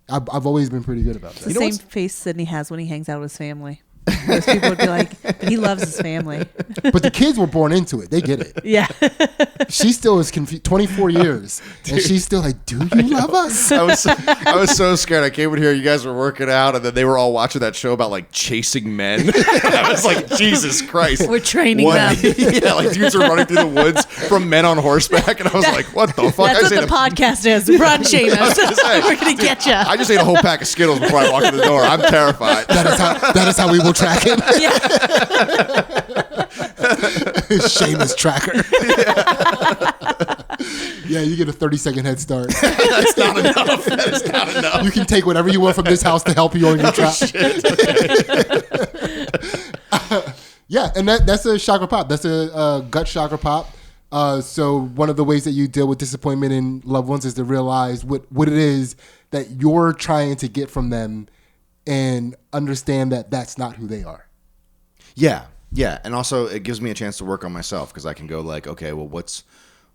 I've always been pretty good about that. The same face Sidney has when he hangs out with his family. Most people would be like, he loves his family. But the kids were born into it. They get it. Yeah. She still is confused. 24 years. Dude. And she's still like, do you love us? I was so scared. I came in here, you guys were working out, and then they were all watching that show about like chasing men. I was like, Jesus Christ. We're training them. Yeah, like dudes are running through the woods from men on horseback. And I was like, what the fuck? That's what the podcast is. Run, Seamus. We're going to get you. I just ate a whole pack of Skittles before I walked in the door. I'm terrified. That is how we will track him. Yeah. Seamus tracker. Yeah, you get a 30-second head start. That's not enough. That is not enough. You can take whatever you want from this house to help you on your trap. Yeah, and that's a chakra pop. That's a gut chakra pop. So one of the ways that you deal with disappointment in loved ones is to realize what it is that you're trying to get from them and understand that that's not who they are. Yeah. And also it gives me a chance to work on myself because I can go like, okay, well, what's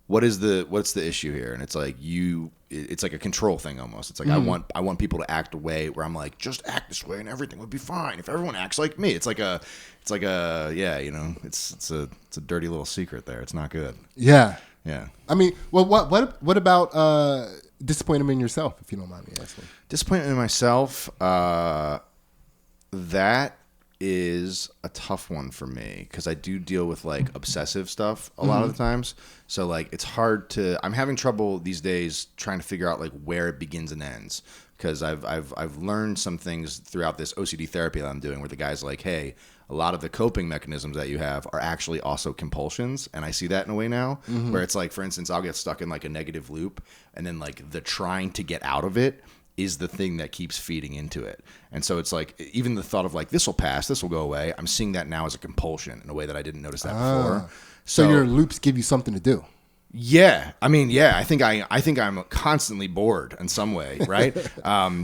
the issue here? And it's like it's like a control thing almost. It's like I want people to act a way where I'm like, just act this way and everything would be fine if everyone acts like me. It's like a you know, it's a dirty little secret there. It's not good. Yeah. I mean, well, what about disappointment in yourself, if you don't mind me asking? Disappointment in myself, that is a tough one for me because I do deal with like obsessive stuff a lot of the times. So like it's hard to. I'm having trouble these days trying to figure out like where it begins and ends because I've learned some things throughout this OCD therapy that I'm doing where the guy's like, hey, a lot of the coping mechanisms that you have are actually also compulsions, and I see that in a way now where it's like, for instance, I'll get stuck in like a negative loop, and then like the trying to get out of it is the thing that keeps feeding into it. And so it's like, even the thought of like, this will pass, this will go away. I'm seeing that now as a compulsion in a way that I didn't notice that before. So your loops give you something to do. Yeah. I mean, yeah, I think I'm constantly bored in some way. Right. But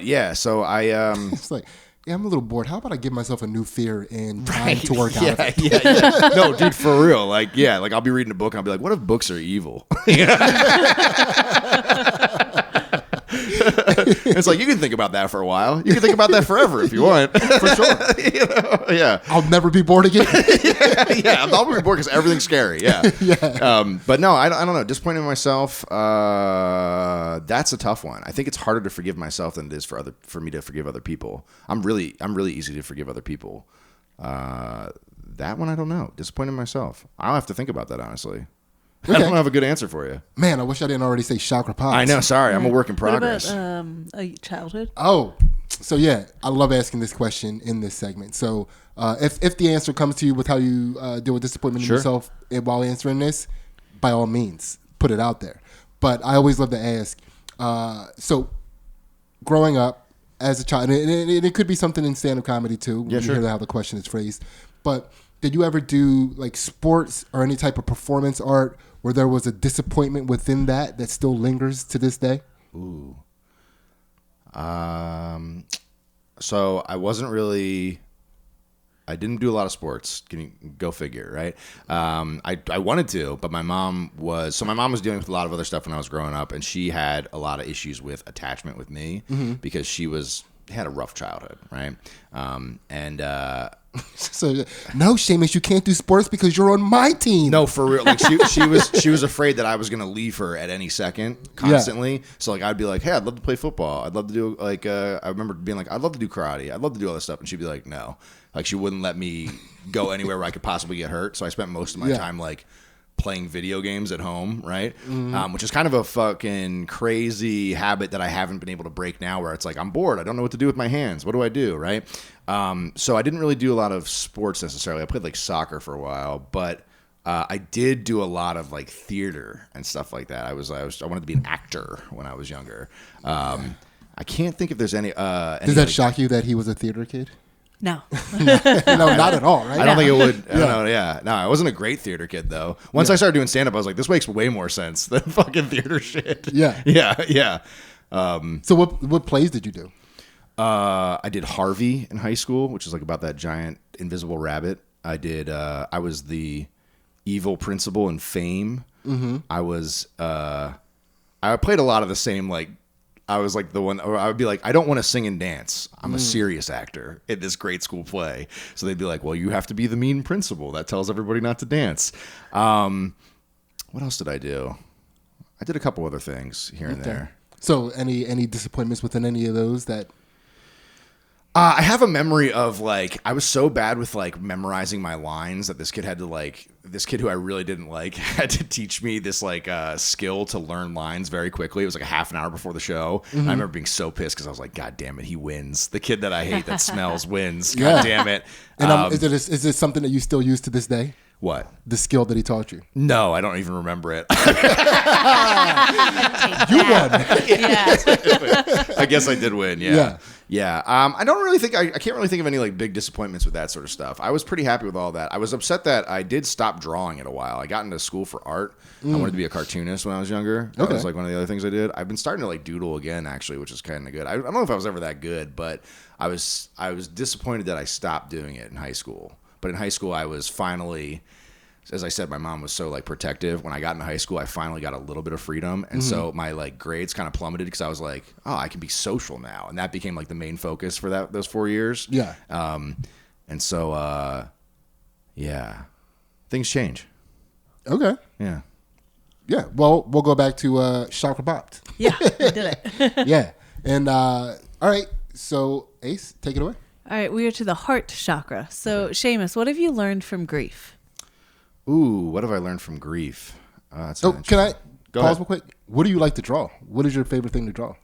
yeah, so it's like, yeah, I'm a little bored. How about I give myself a new fear and time to work out of it? Yeah. No, dude, for real. Like, yeah, like I'll be reading a book and I'll be like, what if books are evil? It's like, you can think about that for a while. You can think about that forever if you want. For sure. You know, yeah. I'll never be bored again. Yeah, I'll never be bored because everything's scary. Yeah. But no, I don't know. Disappointing myself, that's a tough one. I think it's harder to forgive myself than it is for me to forgive other people. I'm really easy to forgive other people. That one, I don't know. Disappointing myself. I'll have to think about that, honestly. Okay. I don't have a good answer for you. Man, I wish I didn't already say Chakra Poppers. I know. Sorry. I'm a work in progress. What about a childhood? Oh, so yeah. I love asking this question in this segment. So if the answer comes to you with how you deal with disappointment in yourself while answering this, by all means, put it out there. But I always love to ask, so growing up as a child, and it could be something in stand-up comedy too. Yeah, sure. You hear how the question is phrased. But did you ever do like sports or any type of performance art where there was a disappointment within that still lingers to this day? Ooh. So I didn't do a lot of sports. Can you go figure, right? I wanted to, but my mom was dealing with a lot of other stuff when I was growing up, and she had a lot of issues with attachment with me because she had a rough childhood, right? So no, Seamus, you can't do sports because you're on my team. No, for real. Like she was afraid that I was gonna leave her at any second, constantly. Yeah. So like I'd be like, hey, I'd love to play football. I'd love to do like I remember being like, I'd love to do karate. I'd love to do all this stuff, and she'd be like, no. Like she wouldn't let me go anywhere where I could possibly get hurt. So I spent most of my time like playing video games at home, right? Which is kind of a fucking crazy habit that I haven't been able to break now, where it's like I'm bored. I don't know what to do with my hands. What do I do, right? So I didn't really do a lot of sports necessarily. I played like soccer for a while, but I did do a lot of like theater and stuff like that. I wanted to be an actor when I was younger. I can't think if there's any. Does that shock you that he was a theater kid? No. No, not at all, right? I don't think it would. I don't know. Yeah. No, I wasn't a great theater kid, though. Once I started doing stand-up, I was like, this makes way more sense than fucking theater shit. Yeah. Yeah. So what plays did you do? I did Harvey in high school, which is like about that giant invisible rabbit. I did. I was the evil principal in Fame. I was. I played a lot of the same like. I was like the one, or I would be like, I don't want to sing and dance. I'm a serious actor in this grade school play. So they'd be like, well, you have to be the mean principal that tells everybody not to dance. What else did I do? I did a couple other things here and there. So any disappointments within any of those that? I have a memory of like, I was so bad with like memorizing my lines that this kid who I really didn't like had to teach me this like skill to learn lines very quickly. It was like a half an hour before the show. I remember being so pissed because I was like, God damn it, he wins. The kid that I hate that smells wins. God damn it. And is it something that you still use to this day? What? The skill that he taught you. No, I don't even remember it. You won. Yeah. I guess I did win. Yeah. I don't really think I can't really think of any like big disappointments with that sort of stuff. I was pretty happy with all that. I was upset that I did stop drawing in a while. I got into school for art. I wanted to be a cartoonist when I was younger. That was like one of the other things I did. I've been starting to like doodle again actually, which is kind of good. I don't know if I was ever that good, but I was disappointed that I stopped doing it in high school. But in high school, I was finally, as I said, my mom was so like protective. When I got into high school, I finally got a little bit of freedom, and so my like grades kind of plummeted because I was like, oh, I can be social now, and that became like the main focus for those 4 years. Yeah. And so, things change. Okay. Yeah. Yeah. Well, we'll go back to Chakra Poppers. Yeah, we did it. Yeah. And all right. So Ace, take it away. All right, we are to the heart chakra. So, Seamus, what have you learned from grief? Ooh, what have I learned from grief? Can I pause ahead. real quick? What do you like to draw? What is your favorite thing to draw?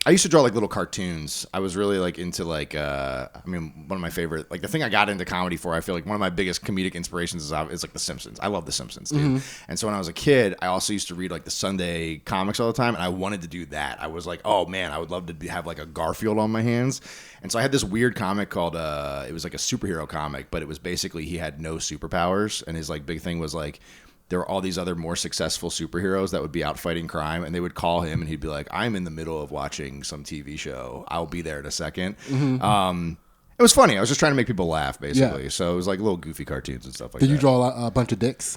I used to draw like little cartoons. I was really like into like, one of my favorite, like the thing I got into comedy for, I feel like one of my biggest comedic inspirations is like The Simpsons. I love The Simpsons, dude. And so when I was a kid, I also used to read like the Sunday comics all the time, and I wanted to do that. I was like, oh man, I would love to have like a Garfield on my hands. And so I had this weird comic called, it was like a superhero comic, but it was basically he had no superpowers, and his like big thing was like, there were all these other more successful superheroes that would be out fighting crime, and they would call him, and he'd be like, I'm in the middle of watching some TV show. I'll be there in a second. It was funny. I was just trying to make people laugh, basically. Yeah. So it was like little goofy cartoons and stuff like that. Did you draw a bunch of dicks?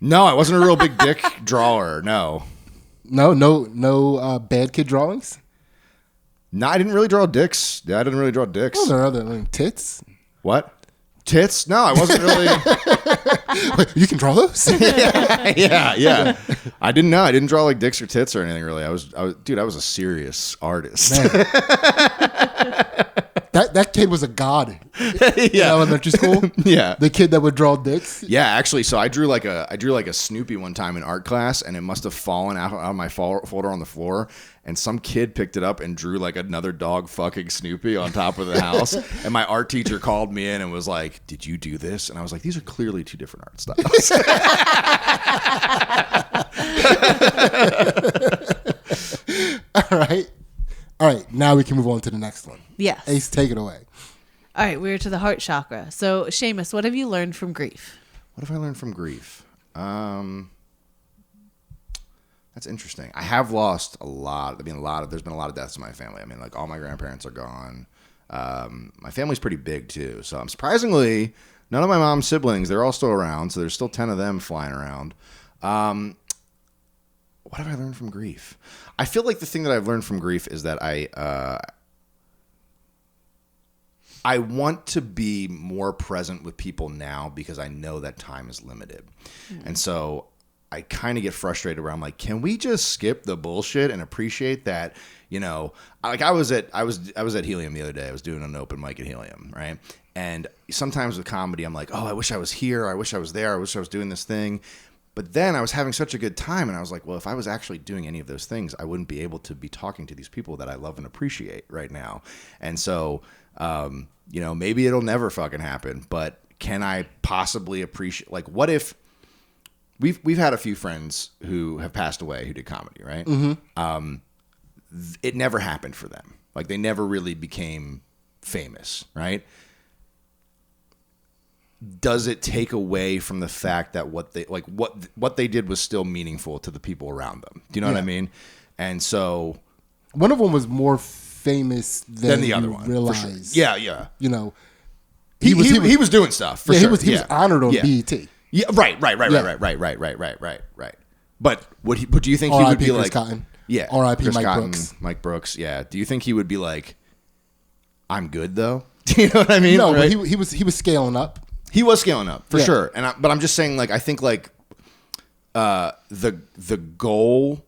No, I wasn't a real big dick drawer, no. No bad kid drawings? No, I didn't really draw dicks. Yeah, I didn't really draw dicks. Well, there are other tits. What? Tits? No, I wasn't really. Wait, you can draw those? yeah. I didn't know. I didn't draw like dicks or tits or anything really. I was a serious artist. That kid was a god in elementary school. Yeah. The kid that would draw dicks. Yeah, actually, so I drew like a Snoopy one time in art class, and it must have fallen out of my folder on the floor. And some kid picked it up and drew like another dog fucking Snoopy on top of the house. And my art teacher called me in and was like, "Did you do this?" And I was like, "These are clearly two different art styles." All right. Now we can move on to the next one. Yes. Ace, take it away. All right, we're to the heart chakra. So, Seamus, what have you learned from grief? What have I learned from grief? That's interesting. I have lost a lot. I mean, there's been a lot of deaths in my family. I mean, like all my grandparents are gone. My family's pretty big too. So I'm surprisingly, none of my mom's siblings, they're all still around. So there's still 10 of them flying around. What have I learned from grief? I feel like the thing that I've learned from grief is that I want to be more present with people now because I know that time is limited. And so I kind of get frustrated where I'm like, can we just skip the bullshit and appreciate that, you know, like I was at Helium the other day. I was doing an open mic at Helium, right? And sometimes with comedy, I'm like, oh, I wish I was here. I wish I was there. I wish I was doing this thing. But then I was having such a good time, and I was like, well, if I was actually doing any of those things, I wouldn't be able to be talking to these people that I love and appreciate right now. And so, you know, maybe it'll never fucking happen, but can I possibly appreciate, like, what if we've had a few friends who have passed away who did comedy, right? Mm-hmm. It never happened for them. Like, they never really became famous, right? Does it take away from the fact that what they did was still meaningful to the people around them? Do you know what I mean? And so one of them was more famous than the other one. Realize, sure. Yeah. You know, he was doing stuff. For he sure. was honored on BET. Yeah, right. But do you think he would be Chris like Cotton. Yeah, R.I.P. Chris Mike Cotton, Brooks. Mike Brooks. Yeah. Do you think he would be like, I'm good though? Do you know what I mean? No, right? but he was scaling up. He was scaling up for sure. But I'm just saying, like, I think like the goal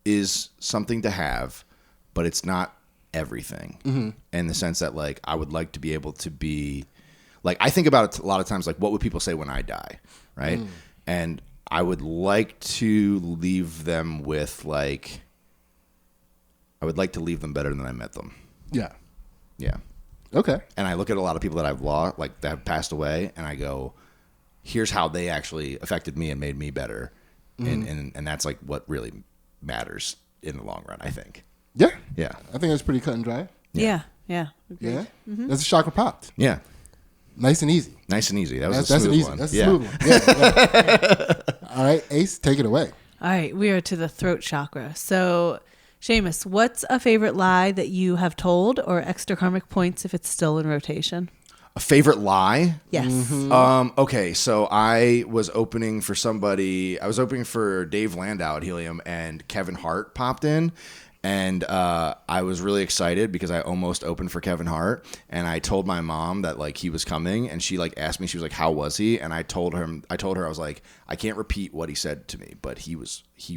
is something to have, but it's not everything. In the sense that, like, I would like to be able to be, like, I think about it a lot of times, like, what would people say when I die, right? And I would like to leave them with, like, I would like to leave them better than I met them. Yeah. Okay. And I look at a lot of people that I've lost, like, that have passed away, and I go, here's how they actually affected me and made me better. And that's, like, what really matters in the long run, I think. Yeah. Yeah. I think that's pretty cut and dry. Yeah. Yeah. That's a chakra popped. Yeah. Nice and easy. That was a smooth one. That's a smooth one. Yeah. All right, Ace, take it away. All right, we are to the throat chakra. So, Seamus, what's a favorite lie that you have told, or extra karmic points if it's still in rotation? A favorite lie? Yes. Okay, so I was opening for somebody. I was opening for Dave Landau at Helium, and Kevin Hart popped in. And I was really excited because I almost opened for Kevin Hart, and I told my mom that, like, he was coming, and she, like, asked me, she was like, how was he? And I told her, I was like, I can't repeat what he said to me, but he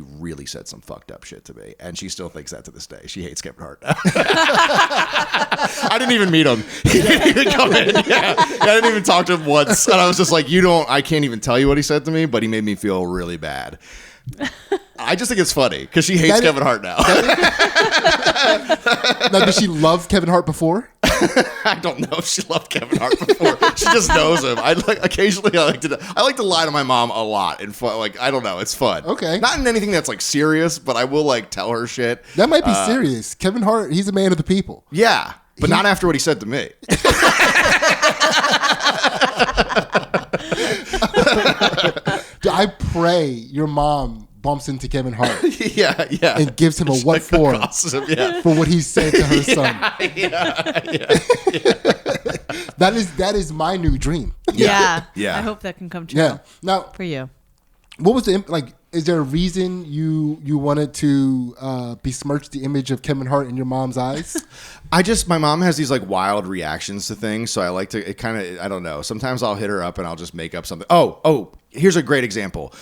really said some fucked up shit to me, and she still thinks that to this day. She hates Kevin Hart. I didn't even meet him. He didn't even come in. Yeah. I didn't even talk to him once, and I was just like, I can't even tell you what he said to me, but he made me feel really bad. I just think it's funny because she hates Kevin Hart now. Now, did she love Kevin Hart before? I don't know if she loved Kevin Hart before. She just knows him. Occasionally I like to lie to my mom a lot and fun. Like, I don't know, it's fun. Okay, not in anything that's, like, serious, but I will, like, tell her shit. That might be serious. Kevin Hart, he's a man of the people. Yeah, but not after what he said to me. I pray your mom bumps into Kevin Hart. Yeah. And gives him a what for? For what he said to her son. Yeah. That is my new dream. Yeah. I hope that can come true. Yeah. Now, for you, what was the, like, is there a reason you wanted to besmirch the image of Kevin Hart in your mom's eyes? My mom has these, like, wild reactions to things, so I like to, it kind of, I don't know. Sometimes I'll hit her up and I'll just make up something. Oh, here's a great example.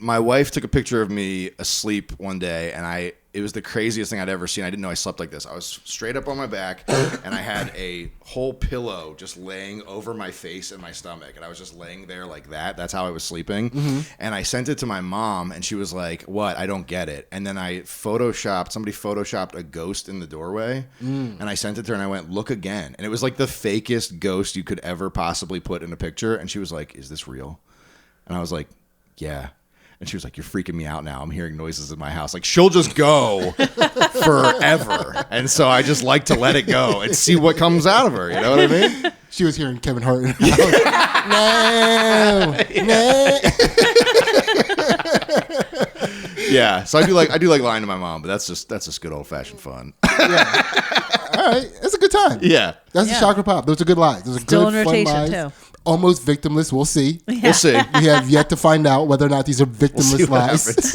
My wife took a picture of me asleep one day, and it was the craziest thing I'd ever seen. I didn't know I slept like this. I was straight up on my back, and I had a whole pillow just laying over my face and my stomach, and I was just laying there like that. That's how I was sleeping. And I sent it to my mom, and she was like, what? I don't get it. And then somebody photoshopped a ghost in the doorway, and I sent it to her, and I went, look again. And it was like the fakest ghost you could ever possibly put in a picture. And she was like, is this real? And I was like, yeah. And she was like, you're freaking me out now. I'm hearing noises in my house. Like, she'll just go forever. And so I just like to let it go and see what comes out of her. You know what I mean? She was hearing Kevin Hart. No. Yeah, so I do like lying to my mom, but that's just good old fashioned fun. Yeah. All right, it's a good time. Yeah, that's a chakra pop. Those are good lies. Those are still good in fun rotation lies. too. Almost victimless. We'll see. Yeah. We'll see. We have yet to find out whether or not these are victimless lies.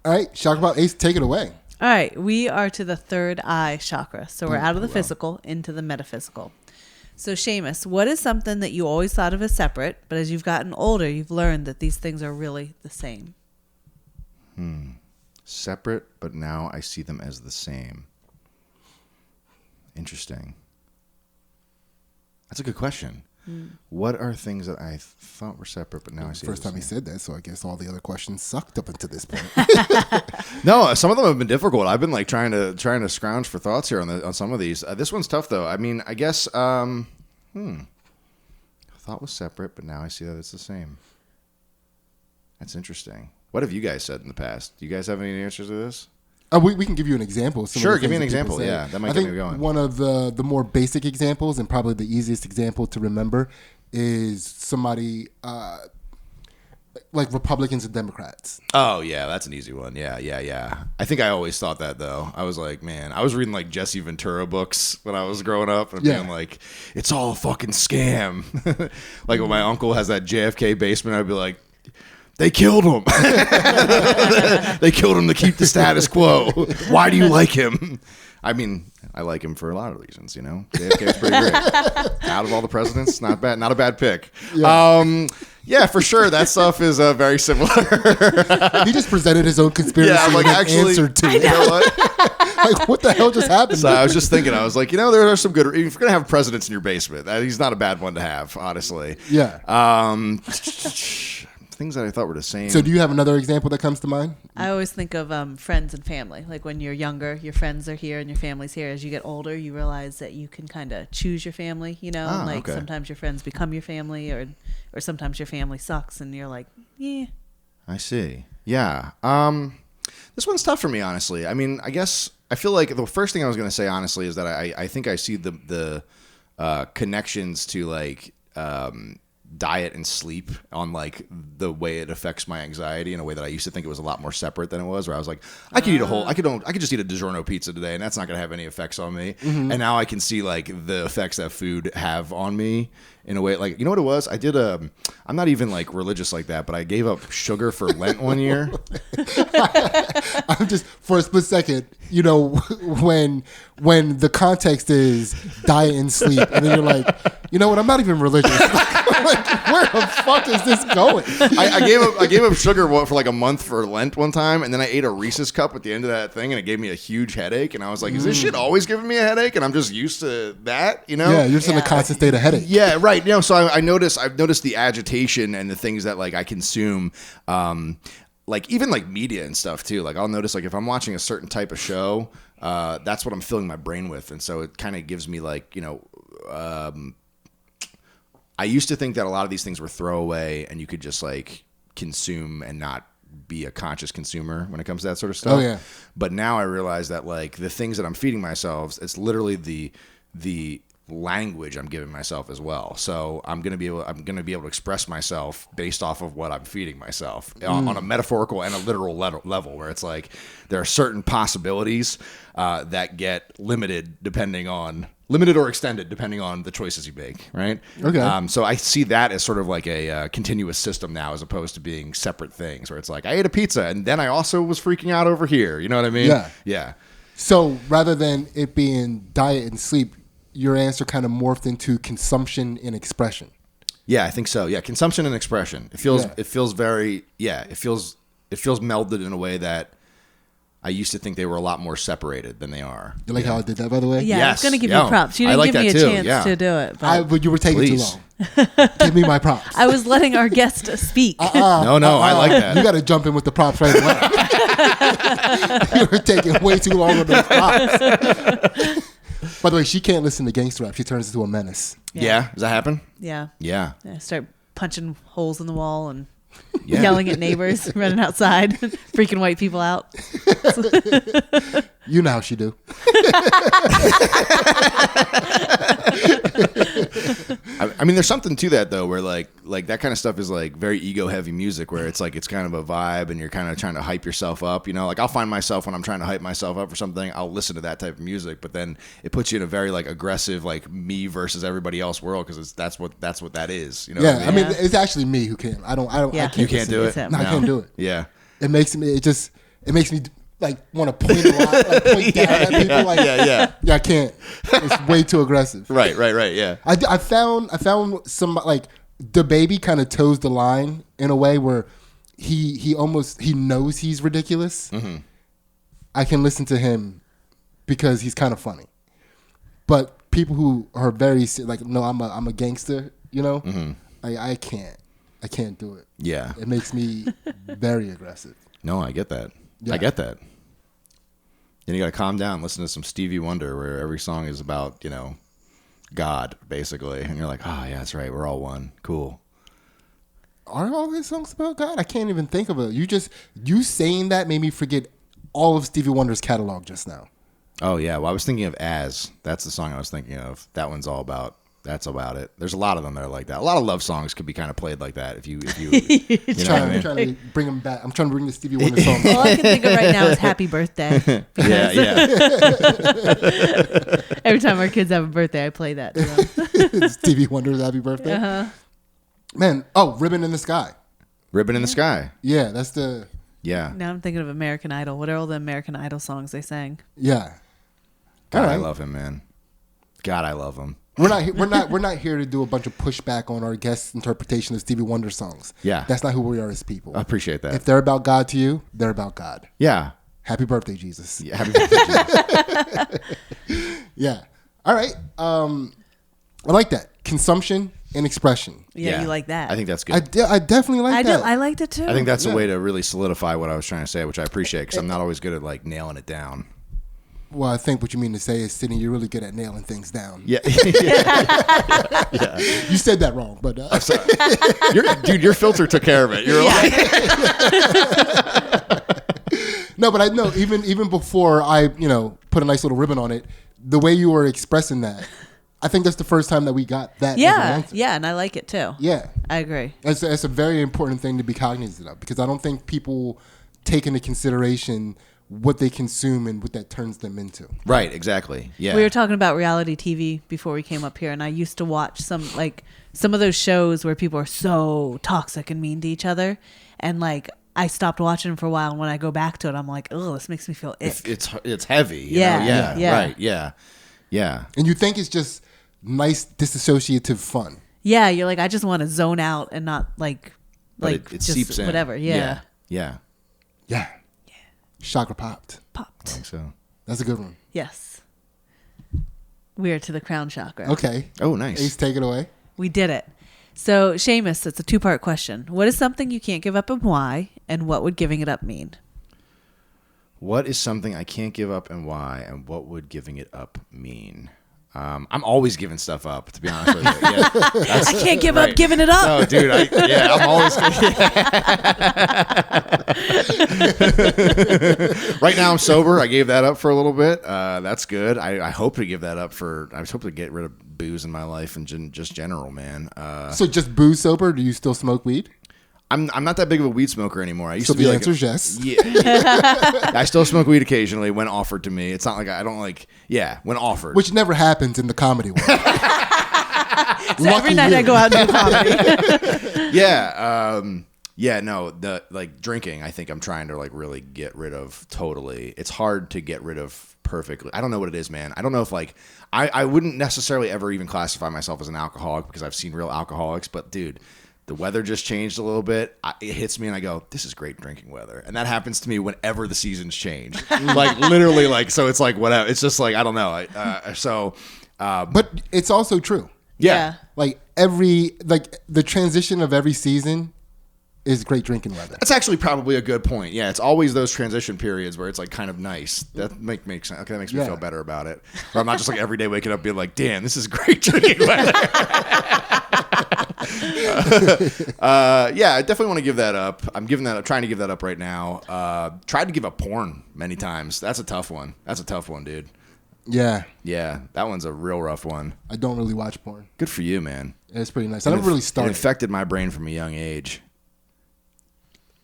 All right, chakra pop Ace, take it away. All right, we are to the third eye chakra. So we're out of the physical into the metaphysical. So Seamus, what is something that you always thought of as separate, but as you've gotten older, you've learned that these things are really the same? Separate, but now I see them as the same. Interesting. That's a good question. What are things that I thought were separate, but now I see? First time he said that, so I guess all the other questions sucked up until this point. No, some of them have been difficult. I've been like trying to scrounge for thoughts here on some of these. This one's tough though. I mean, I guess thought was separate, but now I see that it's the same. That's interesting. What have you guys said in the past? Do you guys have any answers to this? We can give you an example. Sure, give me an example. Yeah, that might get me going. One of the more basic examples, and probably the easiest example to remember, is somebody like Republicans and Democrats. Oh, yeah, that's an easy one. Yeah. I think I always thought that, though. I was like, man, I was reading like Jesse Ventura books when I was growing up and being like, it's all a fucking scam. Like when my uncle has that JFK basement, I'd be like, they killed him. They killed him to keep the status quo. Why do you like him? I mean, I like him for a lot of reasons, you know. JFK is pretty great. Out of all the presidents, not bad. Not a bad pick. Yeah, for sure. That stuff is very similar. He just presented his own conspiracy I'm like, and actually, answered to it. You know what? Like, what the hell just happened? So I was just thinking, I was like, you know, there are some good. If you're gonna have presidents in your basement, he's not a bad one to have, honestly. Yeah. Things that I thought were the same. So do you have another example that comes to mind? I always think of friends and family. Like when you're younger, your friends are here and your family's here. As you get older, you realize that you can kind of choose your family, you know? Sometimes your friends become your family or sometimes your family sucks and you're like, yeah. I see. Yeah. This one's tough for me, honestly. I mean, I guess I feel like the first thing I was going to say, honestly, is that I think I see the connections to like diet and sleep on like the way it affects my anxiety in a way that I used to think it was a lot more separate than it was, where I was like, I could just eat a DiGiorno pizza today and that's not going to have any effects on me. And now I can see like the effects that food have on me in a way. Like, you know what it was? I did I'm not even like religious like that, but I gave up sugar for Lent one year. I'm just, for a split second, you know, when the context is diet and sleep, and then you're like, you know what, I'm not even religious. Like, where the fuck is this going? I gave up sugar for like a month for Lent one time, and then I ate a Reese's cup at the end of that thing, and it gave me a huge headache. And I was like, is this shit always giving me a headache? And I'm just used to that, you know? Yeah, you're just in a constant state of headache. Yeah, right. You know, so I've noticed the agitation and the things that like I consume, like even like media and stuff too. Like I'll notice like if I'm watching a certain type of show, that's what I'm filling my brain with, and so it kind of gives me like, you know, I used to think that a lot of these things were throwaway and you could just like consume and not be a conscious consumer when it comes to that sort of stuff. Oh yeah. But now I realize that like the things that I'm feeding myself, it's literally the language I'm giving myself as well. So I'm gonna be able to express myself based off of what I'm feeding myself on a metaphorical and a literal level, where it's like there are certain possibilities that get limited or extended depending on the choices you make, right? Okay. So I see that as sort of like a continuous system now, as opposed to being separate things, where it's like I ate a pizza and then I also was freaking out over here. You know what I mean? Yeah. So rather than it being diet and sleep, your answer kind of morphed into consumption and expression. Yeah, I think so. Yeah, consumption and expression. It feels very it feels melded in a way that I used to think they were a lot more separated than they are. You like how I did that, by the way? Yeah, Yes. I was going to give you props. You didn't give me a chance to do it. But you were taking Please. too long. Give me my props. I was letting our guest speak. No, I like that. You got to jump in with the props right away. You were taking way too long with those props. By the way, she can't listen to gangster rap. She turns into a menace. Yeah. Does that happen? Yeah. Yeah. Start punching holes in the wall and yelling at neighbors, running outside, freaking white people out. You know how she do. I mean, there's something to that though, where like that kind of stuff is like very ego heavy music, where it's like it's kind of a vibe, and you're kind of trying to hype yourself up. You know, like I'll find myself when I'm trying to hype myself up for something, I'll listen to that type of music, but then it puts you in a very like aggressive, like me versus everybody else world, because that's what that is. You know? Yeah, I mean, it's actually me who can. I can't. You can't do it. No, I can't do it. Yeah, it makes me like want to point a lot, like point down at people. Like, yeah, I can't. It's way too aggressive. Right. Yeah. I found some like the baby kind of toes the line in a way where he knows he's ridiculous. Mm-hmm. I can listen to him because he's kind of funny, but people who are very like, no, I'm a gangster. You know, mm-hmm. I can't do it. Yeah, it makes me very aggressive. No, I get that. Yeah. I get that. And you got to calm down, listen to some Stevie Wonder, where every song is about, you know, God, basically. And you're like, oh, yeah, that's right. We're all one. Cool. Are all his songs about God? I can't even think of it. You saying that made me forget all of Stevie Wonder's catalog just now. Oh, yeah. Well, I was thinking of As. That's the song I was thinking of. That one's all about. That's about it. There's a lot of them that are like that. A lot of love songs could be kind of played like that if you know what I mean? I'm trying to bring them back. I'm trying to bring the Stevie Wonder song. All I can think of right now is Happy Birthday. Yeah. Every time our kids have a birthday, I play that to them. Stevie Wonder's Happy Birthday. Uh-huh. Man, Ribbon in the Sky. Ribbon in the Sky. Yeah, that's the. Yeah. Now I'm thinking of American Idol. What are all the American Idol songs they sang? Yeah. God, I love him, man. God, I love him. We're not here to do a bunch of pushback on our guest interpretation of Stevie Wonder songs. Yeah. That's not who we are as people. I appreciate that. If they're about God to you, they're about God. Yeah. Happy birthday, Jesus. Yeah, happy birthday, Jesus. Yeah. All right. I like that. Consumption and expression. Yeah, you like that. I think that's good. I definitely like that. I liked it too. I think that's a way to really solidify what I was trying to say, which I appreciate, because I'm not always good at like nailing it down. Well, I think what you mean to say is, Sidney, you're really good at nailing things down. Yeah. Yeah. You said that wrong, but I'm sorry. Your filter took care of it. You're like No, but I know even before I, put a nice little ribbon on it, the way you were expressing that, I think that's the first time that we got that. Yeah, and I like it too. Yeah, I agree. It's a very important thing to be cognizant of, because I don't think people take into consideration what they consume and what that turns them into. Right, exactly. Yeah. We were talking about reality TV before we came up here, and I used to watch some of those shows where people are so toxic and mean to each other, and like I stopped watching them for a while, and when I go back to it, I'm like, oh, this makes me feel ick. It's heavy. Yeah. Right. Yeah. And you think it's just nice disassociative fun. Yeah, you're like, I just want to zone out and not like it just seeps in. Whatever. Yeah. Chakra popped. I think so. That's a good one. Yes. We are to the crown chakra. Okay. Oh, nice. Ace, take it away. We did it. So, Seamus, it's a 2-part question. What is something you can't give up and why? And what would giving it up mean? What is something I can't give up and why? And what would giving it up mean? I'm always giving stuff up, to be honest with you. Yeah, I can't give up giving it up. No, dude. I'm always. Right now, I'm sober. I gave that up for a little bit. That's good. I hope to give that up I hope to get rid of booze in my life and just general, man. So just booze sober? Do you still smoke weed? I'm not that big of a weed smoker anymore. I used to be the like answer is yes. Yeah. I still smoke weed occasionally when offered to me. It's not like I don't like. Yeah, when offered. Which never happens in the comedy world. So every night I go out and do comedy. Yeah. No. The drinking. I think I'm trying to really get rid of totally. It's hard to get rid of perfectly. I don't know what it is, man. I don't know if I wouldn't necessarily ever even classify myself as an alcoholic, because I've seen real alcoholics. But dude, the weather just changed a little bit. It hits me and I go, this is great drinking weather. And that happens to me whenever the seasons change. Literally, so it's like whatever. It's just I don't know. But it's also true. Yeah. The transition of every season is great drinking weather. That's actually probably a good point. Yeah, it's always those transition periods where it's kind of nice. That makes sense. Okay, that makes me feel better about it. Where I'm not just every day waking up being like, damn, this is great drinking weather. I definitely want to give that up. I'm trying to give that up right now. Tried to give up porn many times. That's a tough one, dude. Yeah. Yeah, that one's a real rough one. I don't really watch porn. Good for you, man. It's pretty nice. I never really started. It infected my brain from a young age.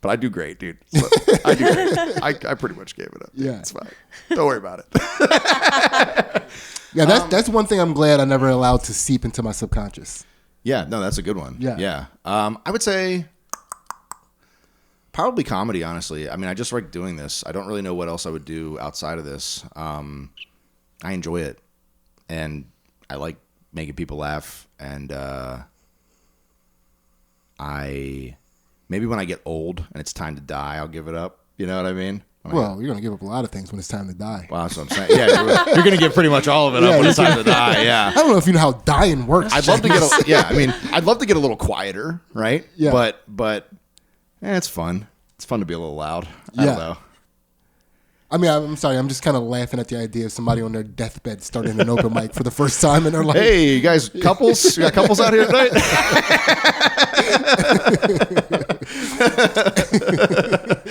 But I do great, dude. So I do great. I pretty much gave it up. Dude. Yeah. It's fine. Don't worry about it. Yeah, that's one thing I'm glad I never allowed to seep into my subconscious. Yeah, no, that's a good one. Yeah. Yeah. I would say probably comedy, honestly. I mean, I just like doing this. I don't really know what else I would do outside of this. I enjoy it. And I like making people laugh. And maybe when I get old and it's time to die, I'll give it up. You know what I mean? Well, you're going to give up a lot of things when it's time to die. Well, that's what I'm saying. Yeah, you're going to give pretty much all of it up when it's time to die. Yeah. I don't know if you know how dying works. I'd love to I'd love to get a little quieter, right? Yeah. But it's fun. It's fun to be a little loud. I don't know. I mean, I'm sorry. I'm just kind of laughing at the idea of somebody on their deathbed starting an open mic for the first time in their life. Hey, you guys, couples? You got couples out here tonight?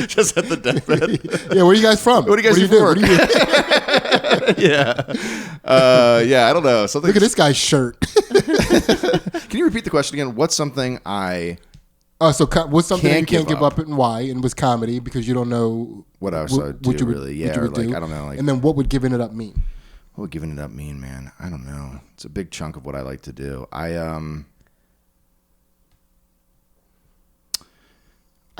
Just at the deathbed. Yeah, where are you guys from? What do you guys do for work? Yeah, I don't know. Something. Look at this guy's shirt. Can you repeat the question again? What's something I... So what's something that you can't give up and why? And was comedy because you don't know what else I would do, really. Yeah, or like, I don't know. Like, and then what would giving it up mean? What would giving it up mean, man? I don't know. It's a big chunk of what I like to do. I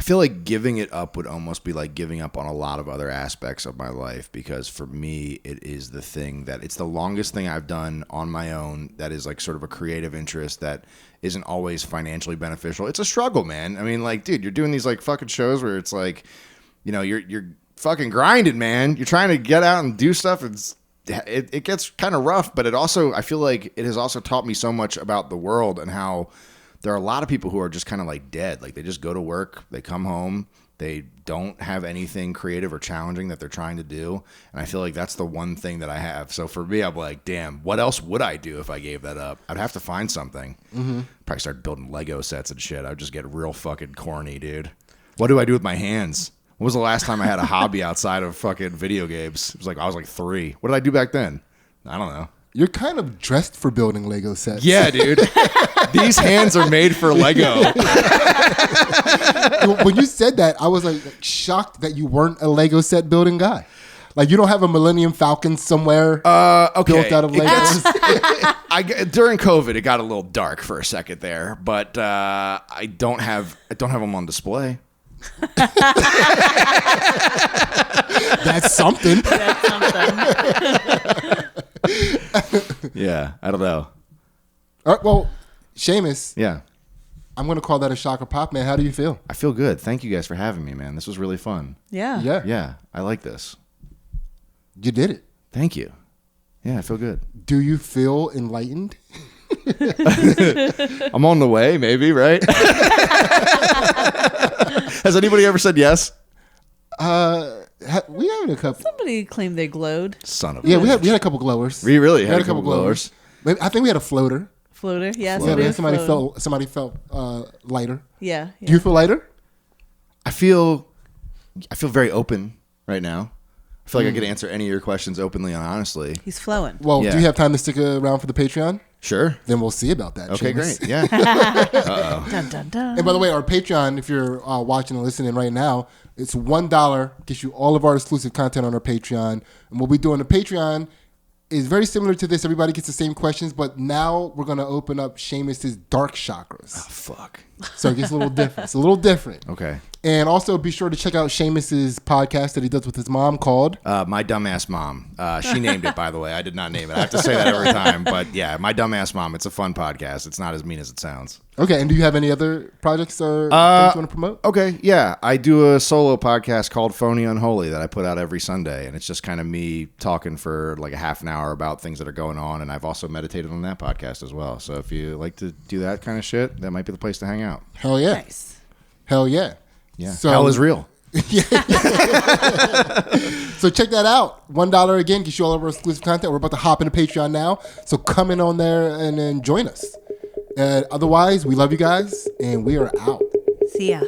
feel like giving it up would almost be like giving up on a lot of other aspects of my life, because for me, it is the thing that it's the longest thing I've done on my own that is like sort of a creative interest that isn't always financially beneficial. It's a struggle, man. I mean, like, dude, you're doing these like fucking shows where it's like, you know, you're fucking grinding, man. You're trying to get out and do stuff. It gets kind of rough, but it also, I feel like it has also taught me so much about the world and how there are a lot of people who are just kind of like dead. Like they just go to work, they come home, they don't have anything creative or challenging that they're trying to do. And I feel like that's the one thing that I have. So for me, I'm like, damn, what else would I do if I gave that up? I'd have to find something. Mm-hmm. Probably start building Lego sets and shit. I'd just get real fucking corny, dude. What do I do with my hands? When was the last time I had a hobby outside of fucking video games? It was like, I was like 3. What did I do back then? I don't know. You're kind of dressed for building Lego sets. Yeah, dude. These hands are made for Lego. When you said that, I was like shocked that you weren't a Lego set building guy. Like you don't have a Millennium Falcon somewhere built out of Legos. During COVID, it got a little dark for a second there, but I don't have them on display. That's something. Yeah, I don't know. All right, well, Seamus. Yeah. I'm going to call that a Chakra Pop, man. How do you feel? I feel good. Thank you guys for having me, man. This was really fun. Yeah. Yeah, I like this. You did it. Thank you. Yeah, I feel good. Do you feel enlightened? I'm on the way, maybe, right? Has anybody ever said yes? We had a couple. Somebody claimed they glowed. Son of a Yeah, we had a couple glowers. We really had a couple glowers. I think we had a floater. Floater, yeah. Somebody felt lighter. Yeah. Do you feel lighter? I feel very open right now. I feel like I could answer any of your questions openly and honestly. He's flowing. Well, do you have time to stick around for the Patreon? Sure. Then we'll see about that. Okay, Seamus. great. Yeah. Dun, dun, dun. And by the way, our Patreon, if you're watching and listening right now, it's $1. Gets you all of our exclusive content on our Patreon. And what we do on the Patreon is very similar to this. Everybody gets the same questions, but now we're going to open up Seamus's dark chakras. Oh, fuck. So it gets a little different. It's a little different. Okay. And also be sure to check out Seamus's podcast that he does with his mom called My Dumbass Mom. She named it, by the way. I did not name it. I have to say that every time. But yeah, My Dumbass Mom. It's a fun podcast. It's not as mean as it sounds. Okay. And do you have any other projects or things you want to promote? Okay. Yeah. I do a solo podcast called Phony Unholy that I put out every Sunday. And it's just kind of me talking for like a half an hour about things that are going on. And I've also meditated on that podcast as well. So if you like to do that kind of shit, that might be the place to hang out. Hell yeah. Nice. Hell yeah. Yeah. So, hell is real. So check that out. $1 again gets you all of our exclusive content. We're about to hop into Patreon now. So come in on there and then join us. Otherwise, we love you guys and we are out. See ya.